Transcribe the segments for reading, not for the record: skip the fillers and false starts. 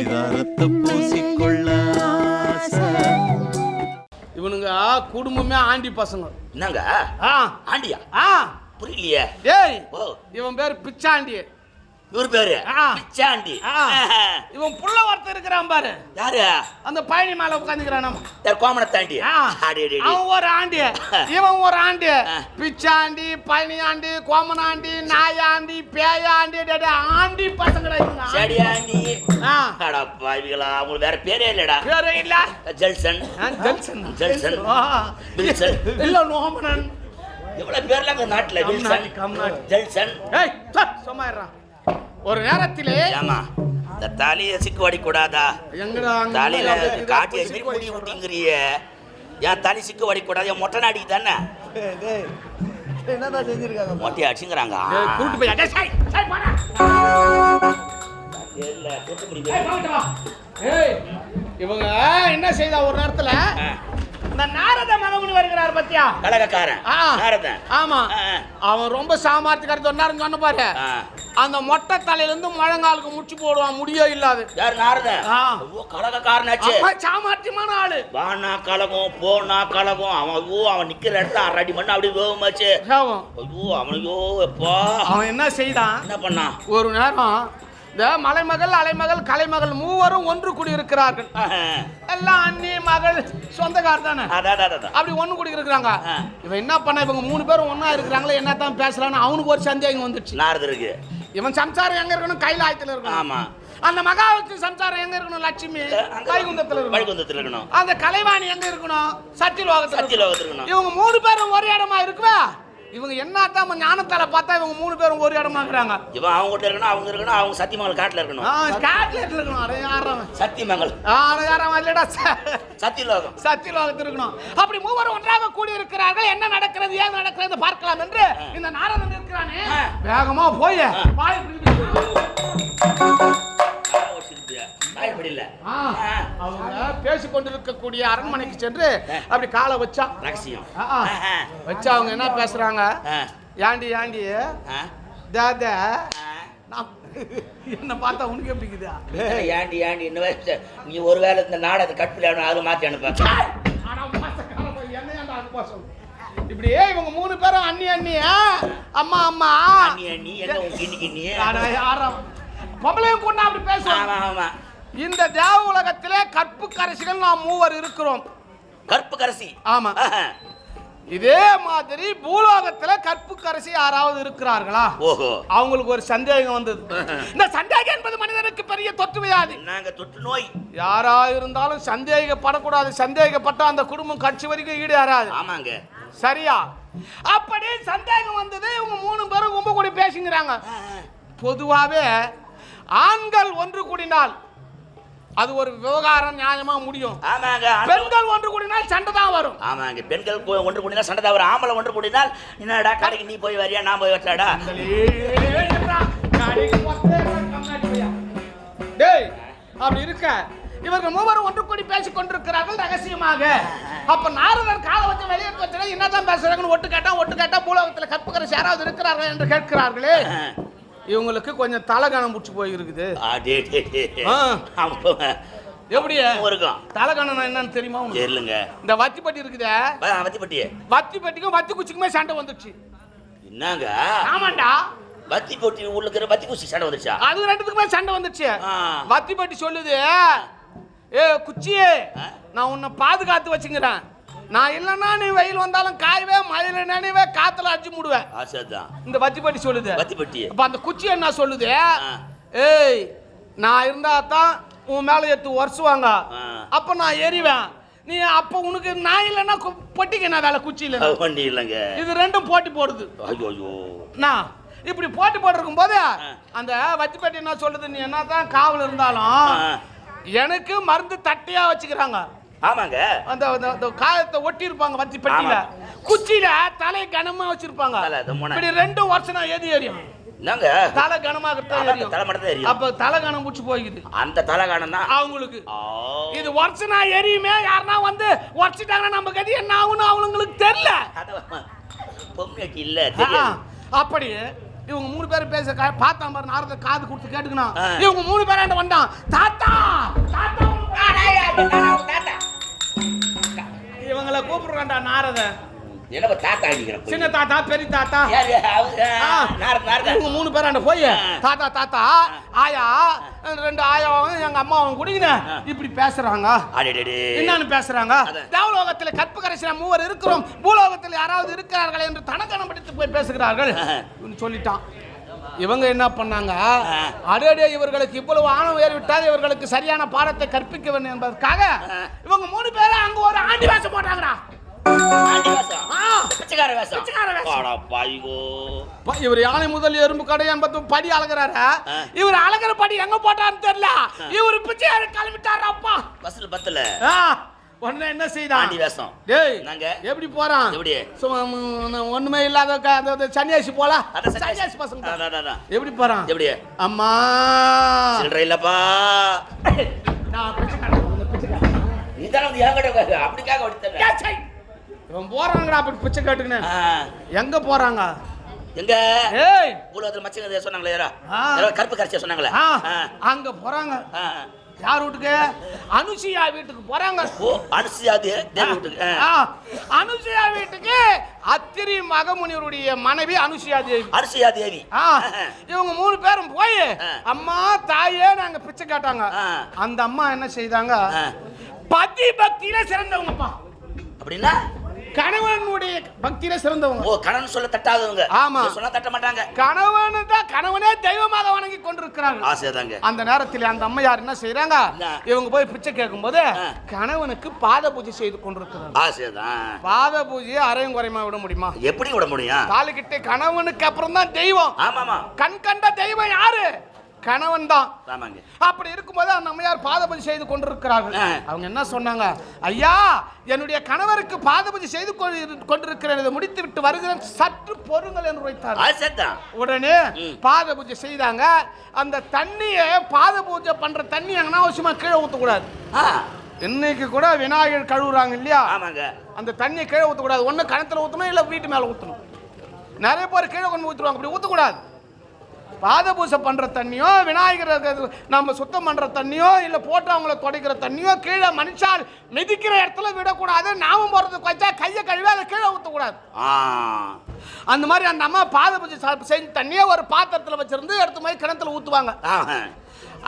பரிதாரத்தை பூசிக்கொள்ள இவனுங்க குடும்பமே ஆண்டி பசங்க. என்னங்க ஆண்டியா? புரியலையே. ஏய் இவன் பேரு பிச்சாண்டி. இவர் பேரு பிச்சாண்டி. இவன் புள்ள ஒருத்தர் இருக்கிறான் பாரு. யாரு? அந்த பயணி மேல உட்காந்துக்கிறான். கோமணத்தாண்டி. அவன் ஒரு ஆண்டி, இவன் ஒரு ஆண்டி. பிச்சாண்டி, பயணி ஆண்டி, கோமனாண்டி, நாயாண்டி, பேயாண்டி, ஆண்டி பசங்கடா இவங்க. சரி ஆண்டி. அடப்பா இவங்களா, உங்களுக்கு வேற பேரே இல்லடா? பேரே இல்ல. ஜெல்சன். ஜெல்சன். ஜெல்சன். வில்சன். இல்ல நோமனன். எவ்வளவு பேர்ல நாட்டுல வில்சன், ஜெல்சன். ஏய் சும்மா இருடா. ஒரு நேரத்திலே ஆமா இந்த தாலியை சிக்குவாடி கூடாதா? எங்கடா தாலியில காட்டி அடிச்சு முடி ஊட்டிங்கறிய. ஏன் தாலி சிக்குவாடி கூடாது? மொட்டை நாடிக்கு தானே என்னதான் செஞ்சிருக்காங்க? மொட்டையை அடிச்சுங்கிறாங்க. கூட்டு போய் அடே சை சை போடா. இல்ல கூட்டு முடிங்க. ஏய் இவங்க என்ன செய்தா ஒரு நேரத்துல இந்த நாரத மகமுனி வருகிறார் பத்தியா? கலகக்காரன் நாரதன். ஆமா அவன் ரொம்ப சாமர்த்தியக்காரன் சொன்னாருன்னு சொன்ன பாரு. அந்த மொட்டை தலையில இருந்து முழங்காலுக்கு முச்சு போடுவான், முடியோ இல்லாது. யார்? நாரதன். கலகக்காரனாச்சு. சாமர்த்தியமான ஆளு. வானா கலகம் போனா கலகம். அவன் நிக்கிற இடத்துல 6 அடி மண்ணு அப்படியே வேகமாச்சு. ஐயோ அவனையோ எப்பா. அவன் என்ன செய்தான்? என்ன பண்ணான்? ஒரு நேரம் இந்த மலைமகள், அலைமகள், கலைமகள் மூவரும் ஒன்று கூடி இருக்கிறார்கள். எல்லாம் அண்ணி மகள் சொந்தக்கார் தானே. அப்படி ஒண்ணு கூடி இருக்கிறாங்க. இவன் என்ன பண்ண, இவங்க 3 பேரும் ஒன்னா இருக்கிறாங்களே, என்னத்தான் பேசலான்னு அவனுக்கு ஒரு சந்தேகம் வந்துச்சு. நாரதருக்கு இவன் சம்சாரம் எங்க இருக்கணும்? கைலாயத்துல இருக்கணும். ஆமா. அந்த மகாவுக்கு சம்சாரம் எங்க இருக்கணும்? லட்சுமி வைகுந்தத்துல இருக்கணும். வைகுந்தத்துல இருக்கணும். அந்த கலைவாணி எங்க இருக்கணும்? சத்தியலோகத்துல இருக்கணும். இவங்க 3 பேரும் ஒரு இடமா இருக்குவா? இவங்க என்னத்தான் ஞானத்தால பார்த்தா இவங்க 3 பேரும் ஒரு இடமா இருக்கிறாங்க. இவன் அவங்க கிட்ட இருக்கணும், அவங்க இருக்கணும், அவங்க சத்தியமங்கல் காட்டுல இருக்கணும். காட்டுல இருக்கணும். அட யாரவன்? சத்தியமங்கல். யாரவன் இல்லடா, சத்தியலோகம். சத்தியலோகத்துல இருக்கணும். அப்படி மூவரும் ஒன்றாக கூடி இருக்கிறார்கள். என்ன நடக்கிறது, ஏன் நடக்கிறது பார்க்கலாம் என்று இந்த நாரதன் இருக்கிறானே, வேகமா போய் அவங்க பேசிக் கொண்டிருக்கக்கூடிய அரண்மனைக்கு சென்று அப்படி காலை வச்சா. ரகசியம் வச்சா அவங்க என்ன பேசுறாங்க? ஏண்டி ஏண்டி தாதா என்ன பார்த்தா உனக்கு எப்படி இருக்குதா? ஏண்டி ஏண்டி இன்னும் நீ ஒருவேளை இந்த நாடகத்தை கட் பண்ணி அது மாற்றி அனுப்ப. இப்படி இவங்க 3 பேரும் அண்ணி அண்ணியா, அம்மா அம்மா அண்ணி அண்ணி என்ன கிண்ணி பொம்பளையும் கொண்டா அப்படி பேசுவாங்க. ஆமா. இந்த தேவ உலகத்திலே கற்பு கரசிகள் நாம் 3 இருக்கிறோம். கற்பு கரசி. ஆமா. இதே மாதிரி பூலோகத்துல கற்பு கரசி யாராவது இருக்கிறார்களா? ஓஹோ. அவங்களுக்கு ஒரு சந்தேகம் வந்தது. இந்த சந்தேகம் என்பது மனிதனுக்கு பெரிய தொற்று வியாதி. நாங்க தொற்று நோய். யாரா இருந்தாலும் சந்தேகப்படக்கூடாது. சந்தேகப்பட்டா அந்த குடும்பம் கட்சி வரைக்கும் ஈடேறாது. ஆமாங்க. சரியா? அப்படி சந்தேகம் வந்தது. இவங்க 3 பேரும் ரொம்ப கூடி பேசிக்கிறாங்க. பொதுவாவே ஆண்கள் ஒன்று கூடினால் அது ஒரு விவகாரம் நியாயமா முடியும். ஆமாங்க. பெண்கள் ஒன்று கூடினால் சண்டை தான் வரும். ஆமாங்க. பெண்கள் ஒன்று கூடினால் சண்டை தான் வரும். ஆம்பளை ஒன்று கூடினால் என்னடா கடைக்கு நீ போய் வரியா நான் போய் வச்சாடா. டேய் அப்படி இருக்க இவர்கள் 3 ஒன்று கூடி பேசிக் கொண்டிருக்கிறார்கள் ரகசியமாக. அப்ப நாரதர் காலை வச்சு வெளியே வச்சா என்னதான் பேசுறாங்கன்னு ஒட்டு கேட்டா பூலோகத்துல கற்புக்கரசி யாராவது இருக்கிறார்கள் என்று கேட்கிறார்களே. இவங்களுக்கு கொஞ்சம் தலைகணம் பிடிச்சி போயிருக்குது. எப்படி இருக்கும் தலைகணம் என்னன்னு தெரியுமா? தெரியலங்க. இந்த வத்திப்பட்டி இருக்குதே, வத்திப்பட்டிக்கும் வத்தி குச்சிக்குமே சண்டை வந்துச்சு. என்னங்க? ஆமாண்டா. வத்தி போட்டி உள்ள இருக்கிற வத்தி குச்சி சண்டை வந்துச்சா? அது ரெண்டுத்துக்குமே சண்டை வந்துச்சு. வத்திப்பட்டி சொல்லுது, ஏ குச்சியே நான் உன்னை பாதுகாத்து வச்சுக்கிறேன். நான் இல்லைன்னா நீ வெயில் வந்தாலும் காயவே, மழையில நினைவே, காத்துல அடிச்சு மூடுவேன். இந்த வத்திப்பட்டி சொல்லுது. வத்திப்பட்டி. அப்ப அந்த குச்சி என்ன சொல்லுது? ஏய் நான் இருந்தா தான் உன் மேல எடுத்து வருஷவாங்க, அப்ப நான் எரிவேன். நீ அப்ப உனக்கு நான் இல்லைன்னா பொட்டிக்க நான் வேலை குச்சி இல்லைங்க. இது ரெண்டும் போட்டி போடுது. நான் இப்படி போட்டி போட்டிருக்கும் போது அந்த வத்திப்பட்டி என்ன சொல்லுது? நீ என்னதான் காவல் இருந்தாலும் எனக்கு மருந்து தட்டியா வச்சுக்கிறாங்க. ஆமாங்க. அந்த காயத்தை ஒட்டி இருப்பாங்க வத்தி பெட்டியில. குச்சியில தலை கனமா வச்சிருப்பாங்க. இப்படி 2 வருஷம் எது எரியும்? என்னங்க தலை கனமாக எரியும். தலை மட்டும் எரியும். அப்ப தலை கனம் பூச்சி போயிடுது. அந்த தலை கனம் தான் அவங்களுக்கு. இது வருஷனா எரியுமே. யாருன்னா வந்து உடச்சிட்டாங்கன்னா நம்ம கதி என்ன ஆகும்னு அவங்களுக்கு தெரியல. பொம்மைக்கு இல்ல தெரியும். அப்படி இவங்க 3 பேரும் பேச பார்த்தா பாரு. நாரத காது கொடுத்து கேட்டுக்கணும். இவங்க 3 பேரும் என்ன வந்தான்? தாத்தா நாரத என்ன தாத்தா அடிக்கிறேன் சின்ன தாத்தா பெரிய தாத்தா இவங்க 3 பேர் அந்த போய் தாத்தா தாத்தா ஆயா 2 ஆயாவும் எங்க அம்மாவும் குடிங்க இப்படி பேசுறாங்க. என்னன்னு பேசுறாங்க? தேவலோகத்தில் கற்புக்கரசியா 3 இருக்கிறோம், பூலோகத்தில் யாராவது இருக்கிறார்கள் என்று தனக்கணம் படித்து போய் பேசுகிறார்கள் சொல்லிட்டான். இவங்க என்ன பண்ணாங்க, அடே இவர்களுக்கு இவ்வளவு ஆணவம் ஏறிவிட்டால் இவர்களுக்கு சரியான பாடத்தை கற்பிக்க வேண்டும் என்பதற்காக இவங்க 3 பேரும் அங்க ஒரு ஆண்டி வேஷம் போட்டாங்கடா. இவர் யானை முதல் எறும்பு கடை என்பது படி அழகிறாரு. இவர் அழகிற படி எங்க போட்டான்னு தெரியல. இவர் பிச்சை கிளம்பிட்டாரு. அப்பா பஸ்ல ஒண்ணு என்ன செய்தான் டேய் எப்படி போறான்? ஒண்ணுமே இல்லாத சன்னியாசி போல சன்னியாசி பசங்க எப்படி போறான்? எப்படி அம்மா சில்லற இல்லப்பா இவன் போறாங்கடா அப்படி பிச்சை கேட்டுக்கின்னு. எங்க போறாங்க? எங்க பூலோகத்துல மச்சங்க சொன்னாங்களே கருப்பு கரைச்சியா சொன்னாங்களே அங்க போறாங்க. யார் வீட்டுக்கு? அனுசுயா வீட்டுக்கு போறாங்க. அனுசுயா வீட்டுக்கு அனுசுயா வீட்டுக்கு அத்திரி மகமுனிவருடைய மனைவி அனுசுயா தேவி. அனுசுயா தேவி இவங்க 3 பேரும் போய் அம்மா தாயே நாங்க பிச்சை கேட்டாங்க. அந்த அம்மா என்ன செய்தாங்க, பதி பக்தியில சிறந்தவங்கப்பா. அப்படின்னா கணவனுடைய பக்தியில சிறந்தவங்க. கணவன் சொல்ல தட்டாதவங்க. ஆமா, சொன்னா தட்ட மாட்டாங்க. கணவனே தெய்வமாக வணங்கி கொண்டிருக்கிறாங்க. ஆசைதாங்க. அந்த நேரத்தில் அந்த அம்மையார் என்ன செய்யறாங்க, இவங்க போய் பிச்சை கேட்கும் போது கணவனுக்கு பாத பூஜை செய்து கொண்டிருக்கிறாங்க. ஆசைதான். பாத பூஜையை அரையும் குறையுமா விட முடியுமா? எப்படி விட முடியும்? காலுக்கிட்ட கணவனுக்கு அப்புறம் தான் தெய்வம். ஆமாமா, கண் கண்ட தெய்வம் யாரு? கணவன் தான். அப்படி இருக்கும்போது அந்த அம்மையார் பாதபூஜை செய்து கொண்டிருக்கிறார்கள். அவங்க என்ன சொன்னாங்க, ஐயா என்னுடைய கணவருக்கு பாதபூஜை செய்து கொண்டிருக்கிறேன், முடித்து விட்டு வருகிறேன், சற்று பொறுங்கள் என்று வைத்தார். உடனே பாதபூஜை செய்தாங்க. அந்த தண்ணியை பாதபூஜை பண்ற தண்ணி அனாவசியமா கீழே ஊற்றக்கூடாது. இன்னைக்கு கூட விநாயகர் கழுவுறாங்க இல்லையா, அந்த தண்ணியை கீழே ஊற்றக்கூடாது. ஒன்று கணத்துல ஊற்றணும், இல்லை வீட்டு மேலே ஊற்றணும். நிறைய பேர் கீழே கொண்டு ஊற்றுவாங்க, அப்படி ஊற்றக்கூடாது. பாதபூசை பண்ற தண்ணியோ, விநாயகர் நம்ம சுத்தம் பண்ற தண்ணியோ, இல்ல போட்டு அவங்கள துடைக்கிற தண்ணியோ கீழே மனுஷால் மிதிக்கிற இடத்துல விடக்கூடாது. நாமும் போறதுக்கு வச்சா கையை கழுவி அதை கீழே ஊற்றக்கூடாது. அந்த மாதிரி அந்த அம்மா பாதபூஜை செஞ்ச தண்ணியை ஒரு பாத்திரத்தில் வச்சிருந்து எடுத்து போய் கிணத்துல ஊற்றுவாங்க.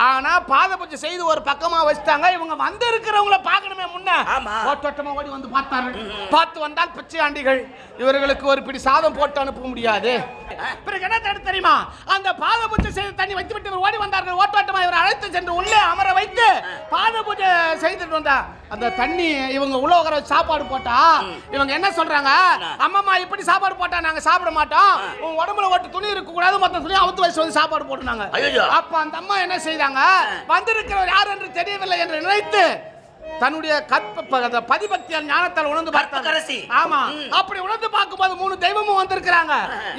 ஆனா பாதபூஜை செய்து ஒரு பக்கமா வச்சுட்டாங்க. இவங்க வந்து இருக்கிறவங்கள பார்க்கணுமே, முன்ன ஓட்டோட்டமா ஓடி வந்து பார்த்தாரு. பார்த்து வந்தால் பிச்சையாண்டிகள். இவர்களுக்கு ஒரு பிடி சாதம் போட்டு அனுப்ப முடியாது. பிறகு என்ன தெரியுமா, அந்த பாதபூஜை செய்து தண்ணி வைத்து விட்டு ஓடி வந்தார்கள். ஓட்டோட்டமா இவரை அழைத்து சென்று உள்ளே அமர வைத்து பாதபூஜை செய்துட்டு வந்தா அந்த தண்ணி இவங்க உள்ள உட்கார சாப்பாடு போட்டா இவங்க என்ன சொல்றாங்க, அம்மா இப்படி சாப்பாடு போட்டா நாங்க சாப்பிட மாட்டோம், உங்க உடம்புல ஒட்டு துணி இருக்க கூடாது, மொத்த துணி அவுத்து வச்சு வந்து சாப்பாடு போட்டுனாங்க. அப்ப அந்த அம்மா என்ன செய்தாங்க, வந்திருக்கிறவர் யார் என்று தெரியவில்லை என்று நினைத்து தன்னுடைய பதிபக்தியால் ஞானத்தால் உணர்ந்து பார்த்தாங்க. ஆமா, அப்படி உணர்ந்து பார்க்கும்போது 3 தெய்வமும் வந்திருக்கிறாங்க.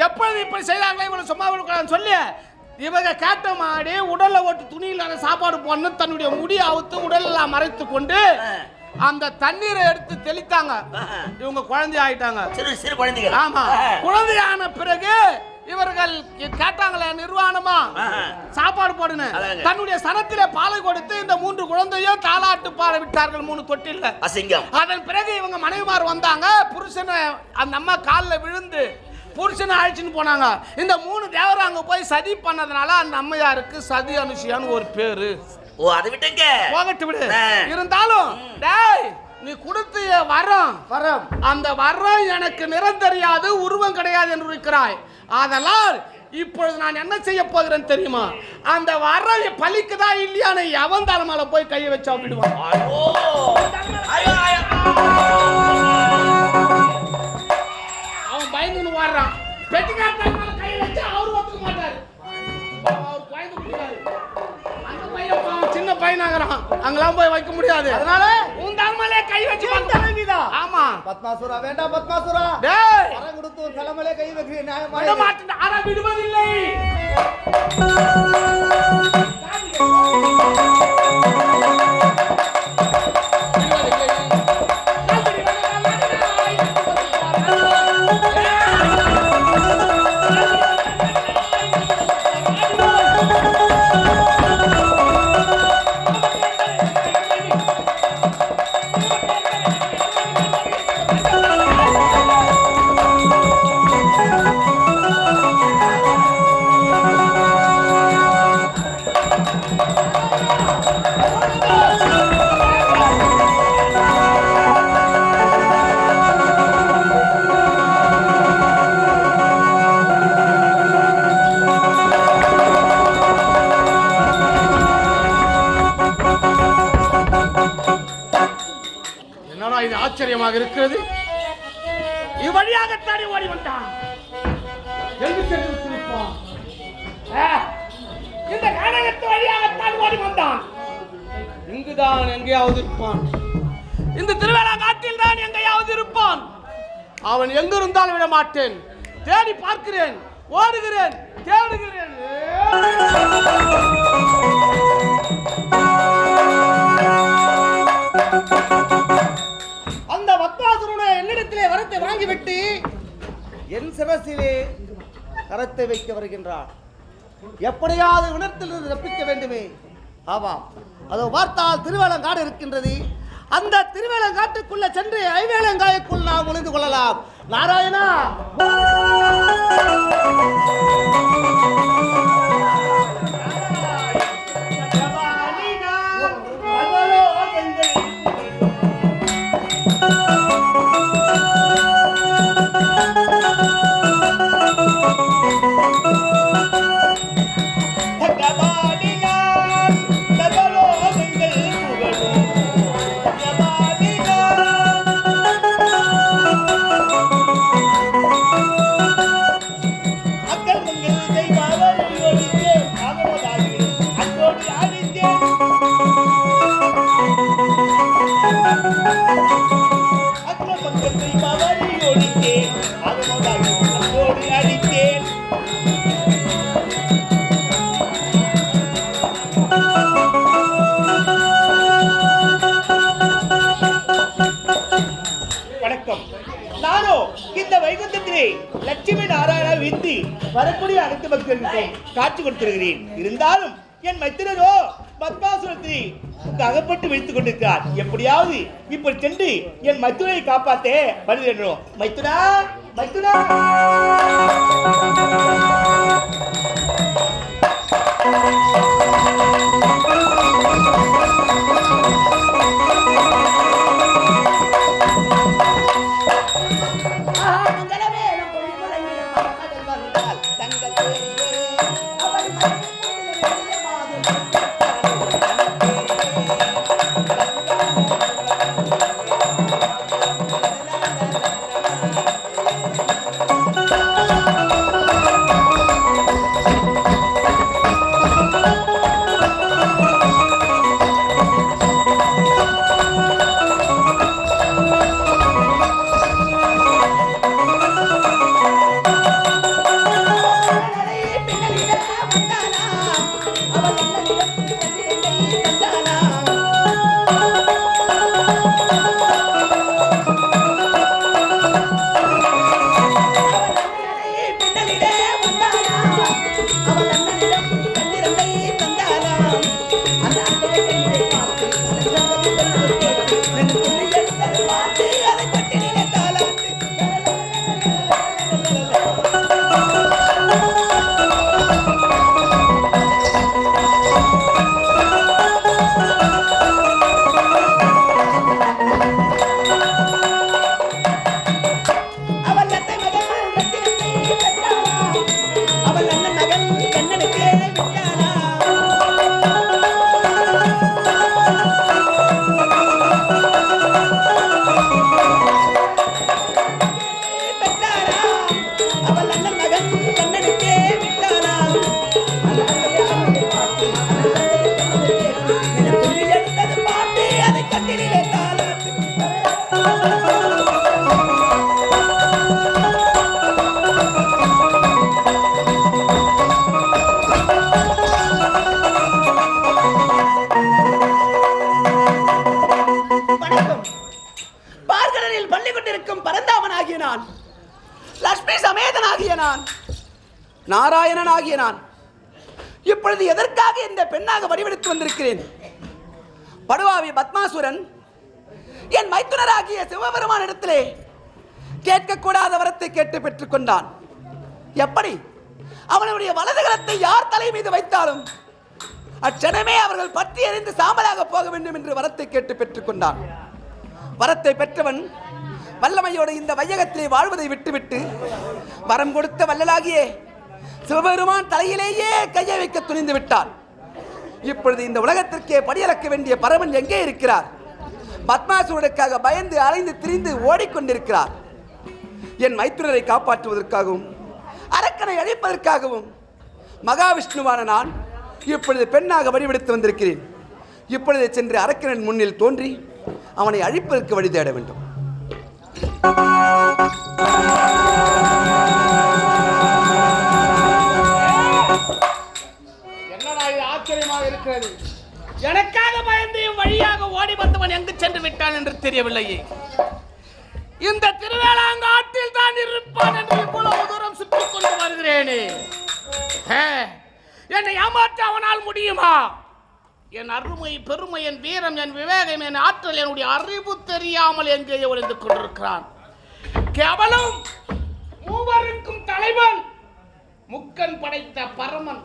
எப்பொழுது இப்படி செய்தாங்களே இவங்க சும்மா விடக்கூடாதுன்னு சொல்லி இவங்க கேட்ட மாடி உடல்ல ஓட்டு துணியில சாப்பாடு போடணும், தன்னுடைய முடி அவுத்து உடலெல்லாம் மறைத்து கொண்டு அந்த தண்ணீரை எடுத்து தெளித்தாங்க. இவங்க குழந்தை ஆயிட்டாங்க. சிறு குழந்தைகள். ஆமா, குழந்தையான பிறகு இவர்கள் கேட்டாங்களே நிர்வாணமா சாப்பாடு போடுன்னு, தன்னுடைய சனத்திலே பாலை கொடுத்து இந்த 3 குழந்தையும் தாலாட்டு பாட விட்டார்கள் 3 தொட்டில. அதன் பிறகு இவங்க மனைவிமார் வந்தாங்க. புருஷனை அந்த அம்மா காலில் விழுந்து புருஷனை அழைச்சின்னு போனாங்க. இந்த 3 தேவரும் அங்க போய் சதி பண்ணதுனால அந்த அம்மையாருக்கு சதி அனுஷியான்னு ஒரு பேரு. அதை விட்டுங்க, போகட்டு விடு. இருந்தாலும் டேய் நீ கொடுத்த வரம் அந்த வரம் எனக்கு நிறம் தெரியாது, உருவம் கிடையாது என்று இருக்கிறாய். ஆதலால் இப்பொழுது நான் என்ன செய்ய போகிறேன் தெரியுமா, அந்த வரம் பலிக்குதா இல்லையான்னு எவன் தலைமையில போய் கையை வச்சா விடுவான். அவன் பயந்து வாடுறான். பெட்டிக்கார கை வச்சு அவரு ஒத்துக்க மாட்டாரு. அவர் பயந்து முடியாது. அந்த பையன் சின்ன பையனாகிறான், அங்கெல்லாம் போய் வைக்க முடியாது. அதனால உன் தலைமையிலே கை வச்சு வந்தா. ஆமா, பத்மாசுரா வேண்டாம், பத்மாசுரா டேய் வரம் கொடுத்து தலைமையிலே கை வைக்க நியாயமா விட மாட்டேன். ஆனா விடுவதில்லை. என்னடா இது ஆச்சரியமாக இருக்கிறது. இவ்வழியாகத்தானே ஓடி வந்தான். எங்கு சென்று விட்டிருப்பான்? இந்த கானகத்து வழியாகத்தான் ஓடி வந்தான். இங்குதான் எங்கேயாவது இருப்பான். இந்த திருவேலா காட்டில் தான் எங்கேயாவது இருப்பான். அவன் எங்கிருந்தாலும் விட மாட்டேன். தேடி பார்க்கிறேன், ஓடுகிறேன், தேடுகிறேன். அந்த பத்மாசுரனுடைய என்னிடத்திலே வரத்தை வாங்கிவிட்டு என் சிரசிலே கரத்தை வைக்க வருகின்றான். எப்படியாவது உணர்த்திலிருந்து தப்பிக்க வேண்டுமே. ஆமாம், அதோ பார்த்தால் திருவேலங்காடு இருக்கின்றது. அந்த திருவேலங்காட்டுக்குள்ள சென்று ஐவேலங்காய்க்குள் நாம் ஒளிந்து கொள்ளலாம். நாராயணா, நானோ இந்த வைகுந்தத்திலே லட்சுமி நாராயணா விந்து வரக்கூடிய அனைத்து பக்தர்களுக்கும் காட்சி கொடுத்திருக்கிறேன். இருந்தாலும் என் மைத்திரரோ பத்மாசுரத்தை அகப்பட்டு வைத்துக் கொண்டிருக்கிறார். எப்படியாவது இப்படி சென்று என் மைத்துனை காப்பாற்ற வருகிறோம். மைத்துனா, மைத்துனா. நாராயணனாகிய நான் இப்பொழுது எதற்காக இந்த பெண்ணாக வடிவெடுத்து வந்திருக்கிறேன்? படுவாவி பத்மாசுரன் என் மைத்துனராகிய சிவபெருமான் இடத்திலே கேட்கக்கூடாத வரத்தை கேட்டு பெற்றுக் கொண்டான். எப்படி? அவனுடைய வலது கரத்தை யார் தலை மீது வைத்தாலும் அச்சனமே அவர்கள் பற்றி எறிந்து சாம்பலாக போக வேண்டும் என்று வரத்தை கேட்டு பெற்றுக்கொண்டான். வரத்தை பெற்றவன் வல்லமையோடு இந்த வையகத்திலே வாழ்வதை விட்டுவிட்டு வரம் கொடுத்த வல்லலாகிய சிவபெருமான் தலையிலேயே கையை வைக்க துணிந்து விட்டார். இப்பொழுது இந்த உலகத்திற்கே படியளக்க வேண்டிய பரமன் எங்கே இருக்கிறார்? பத்மாசுரனுக்காக பயந்து அலைந்து திரிந்து ஓடிக்கொண்டிருக்கிறார். என் மைத்துனரை காப்பாற்றுவதற்காகவும் அரக்கனை அழிப்பதற்காகவும் மகாவிஷ்ணுவான நான் இப்பொழுது பெண்ணாக வடிவெடுத்து வந்திருக்கிறேன். இப்பொழுது சென்று அரக்கனின் முன்னில் தோன்றி அவனை அழிப்பதற்கு வழி தேட வேண்டும். என்னடா இது ஆச்சரியமாக இருக்கிறது. எனக்காக பயந்து வழியாக ஓடி வந்தவன் எங்கு சென்று விட்டான் என்று தெரியவில்லையே. இந்த திருவேளாங்காட்டில் தான் இருப்பான் என்று இவ்வளவு தூரம் சுற்றிக் கொண்டு வருகிறேனே. என்னை ஏமாற்ற அவனால் முடியுமா? என் அருமை, பெருமை, என் வீரம், என் விவேகம், என் ஆற்றல், என்னுடைய அறிவு தெரியாமல் எங்கேயோ ஒளிந்து கொண்டிருக்கிறான். கேவலம் மூவருக்கும் தலைவன், முக்கன் படைத்த பரமன்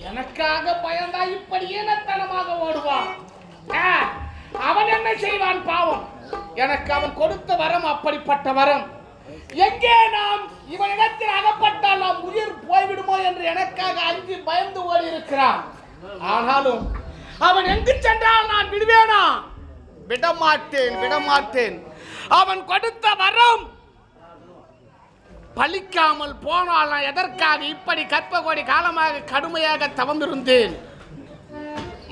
எனக்காக பயந்தா இப்படி ஏனத்தனமாக ஓடுவான். அவன் என்ன செய்வான் பாவம்? எனக்கு அவன் கொடுத்த வரம் அப்படிப்பட்ட வரம். எங்கே நாம் இவனிடத்தில் அகப்பட்டால் நாம் உயிர் போய்விடுமோ என்று எனக்காக அஞ்சு பயந்து ஓடி இருக்கிறான். ஆனாலும் அவன் எங்கு சென்றால் நான் விடுவேனா? விடமாட்டேன், விடமாட்டேன். அவன் கொடுத்த வரம் பலிக்காமல் போனால் நான் எதற்காக இப்படி கற்ப கோடி காலமாக கடுமையாக தவம் இருந்தேன்.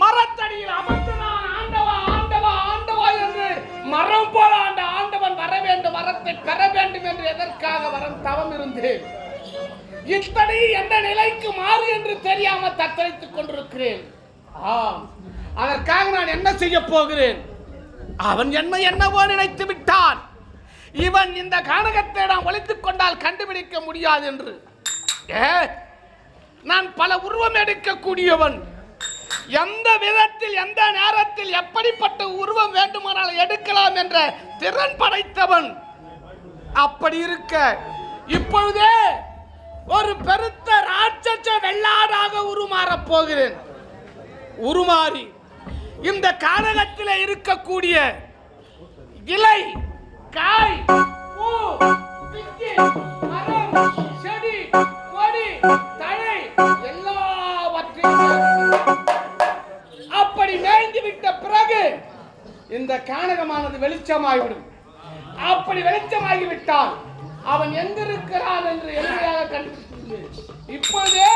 மரத்தடியில் அமர்ந்து நான் ஆண்டவா ஆண்டவா ஆண்டவா என்று மரம் போல ஆண்ட ஆண்டவன் வர வேண்டும், வரத்தை பெற வேண்டும் என்று எதற்காக வரம் தவம் இருந்தேன். இப்படி எந்த நிலைக்கு மாறு என்று தெரியாமல் தத்தளித்துக் கொண்டிருக்கிறேன். அதற்காக நான் என்ன செய்ய போகிறேன்? அவன் என்னவோ நினைத்து விட்டான். இவன் இந்த கானகத்தை நாம் ஒளித்துக் கொண்டால் கண்டுபிடிக்க முடியாது என்று. நான் பல உருவம் எடுக்கக்கூடியவன். எந்த விதத்தில் எந்த நேரத்தில் எப்படிப்பட்ட உருவம் வேண்டுமானால் எடுக்கலாம் என்ற திறன் படைத்தவன். அப்படி இருக்க இப்பொழுதே ஒரு பெருத்த ராட்சச வெள்ளாடாக உருமாறப் போகிறேன். உருமாறி இந்த கானகத்தில் இருக்கக்கூடிய இலை, காய், பூ, பிஞ்சு, மரம், செடி, கொடி, தழை எல்லாவற்றையும் அப்படி மேய்ந்து விட்ட பிறகு இந்த கானகமானது வெளிச்சமாகிவிடும். அப்படி வெளிச்சமாகிவிட்டால் அவன் எங்கிருக்கிறான் என்று எளிமையாக கண்டுபிடித்துள்ளேன். இப்போதே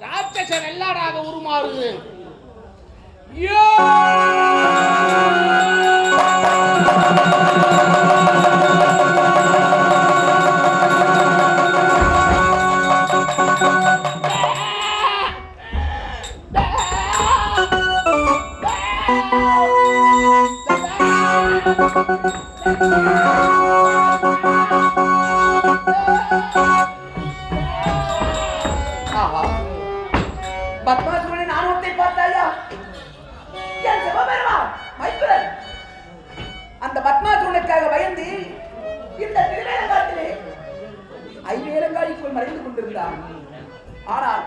ராட்சச வெள்ளாடாக உருமாறுகிறேன். பத்மாசுரனின் ஆணவத்தை பார்த்தாயா? என் சிவபெருமான் மைத்துனன் அந்த பத்மாசுரனுக்காக பயந்து இந்த திருவேலங்காட்டிலே ஐவேலங்காடிக்குள் மறைந்து கொண்டிருந்தான். ஆனால்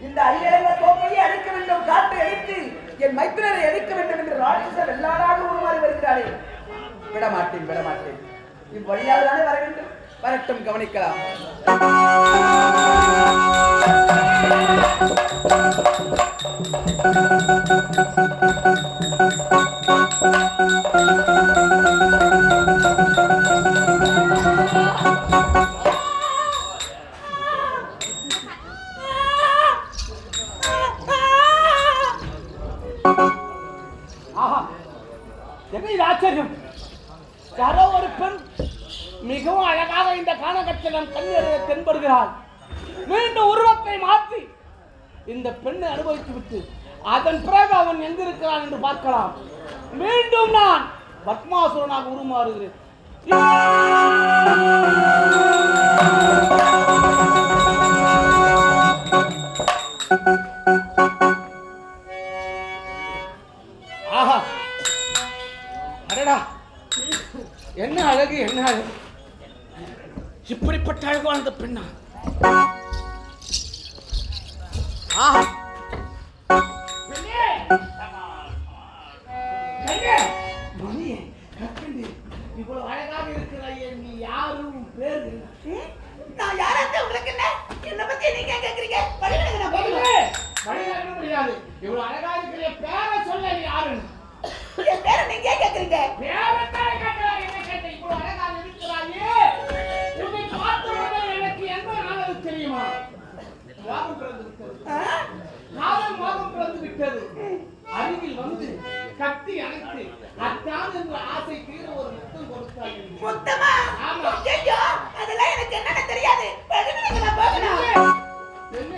இந்த ஐவேலங்கா தோப்பையை அழிக்க வேண்டும், காட்டை அழித்து என் மைத்துனரை அழிக்க வேண்டும் என்று ராட்சச வெள்ளாடாக உருமாறி வருகிறாரே. விடமாட்டேன், விடமாட்டேன். இவ்வழியாக தானே வர வேண்டும். வரட்டும், கவனிக்கலாம். என்ன இது ஆச்சரியம்! யாரோ ஒரு பெண் மிகவும் அழகாக இந்த கானகத்தில் நம் கண்ணீரை தென்படுகிறாள். மீண்டும் உருவத்தை மாற்றி இந்த பெண்ணை அனுபவித்து விட்டு அதன் பிறகு அவன் எங்கிருக்கிறான் என்று பார்க்கலாம். மீண்டும் நான் பத்மாசுரனாக உருமாறுகிறேன். ஆஹா, அடடா, என்ன அழகு, என்ன அழகு! இப்படிப்பட்ட அழகு வாழ்ந்த பெண்ணா? ஆஹா, கட்டி அணைத்து அத்தான் என்ற ஆசை தீர ஒரு முத்தம் கொடுத்தாள். மொத்தமா ஆமா. ஐயோ அதெல்லாம் எனக்கு என்னன்னு தெரியாது. போகணும். என்ன?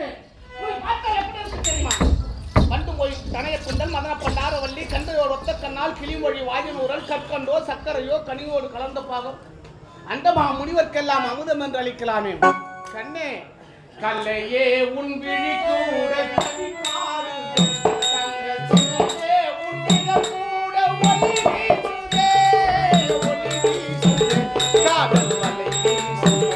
உனக்கு பார்த்தா எப்படி இருக்கு தெரியுமா? பண்டு போய் தனைய குண்டல் மதன பண்டாரவல்லி கண்டையோடு ஒத்த கண்ணால் கிளிமொழி வாயினூரல் கற்கண்டோ சக்கரையோ கனியோடு கலந்த பாகம் அண்டமா முனிவர்க்கெல்லாம் அமுதம் என்று அளிக்கலாமே. கண்ணே கல்லையே உன் விழி கூட கனிபாடு, தங்கச்சிலே உன் நிழல் கூட ஒளி வீசுதே, ஒளி வீசுதே, காதல் வலை வீசுதே.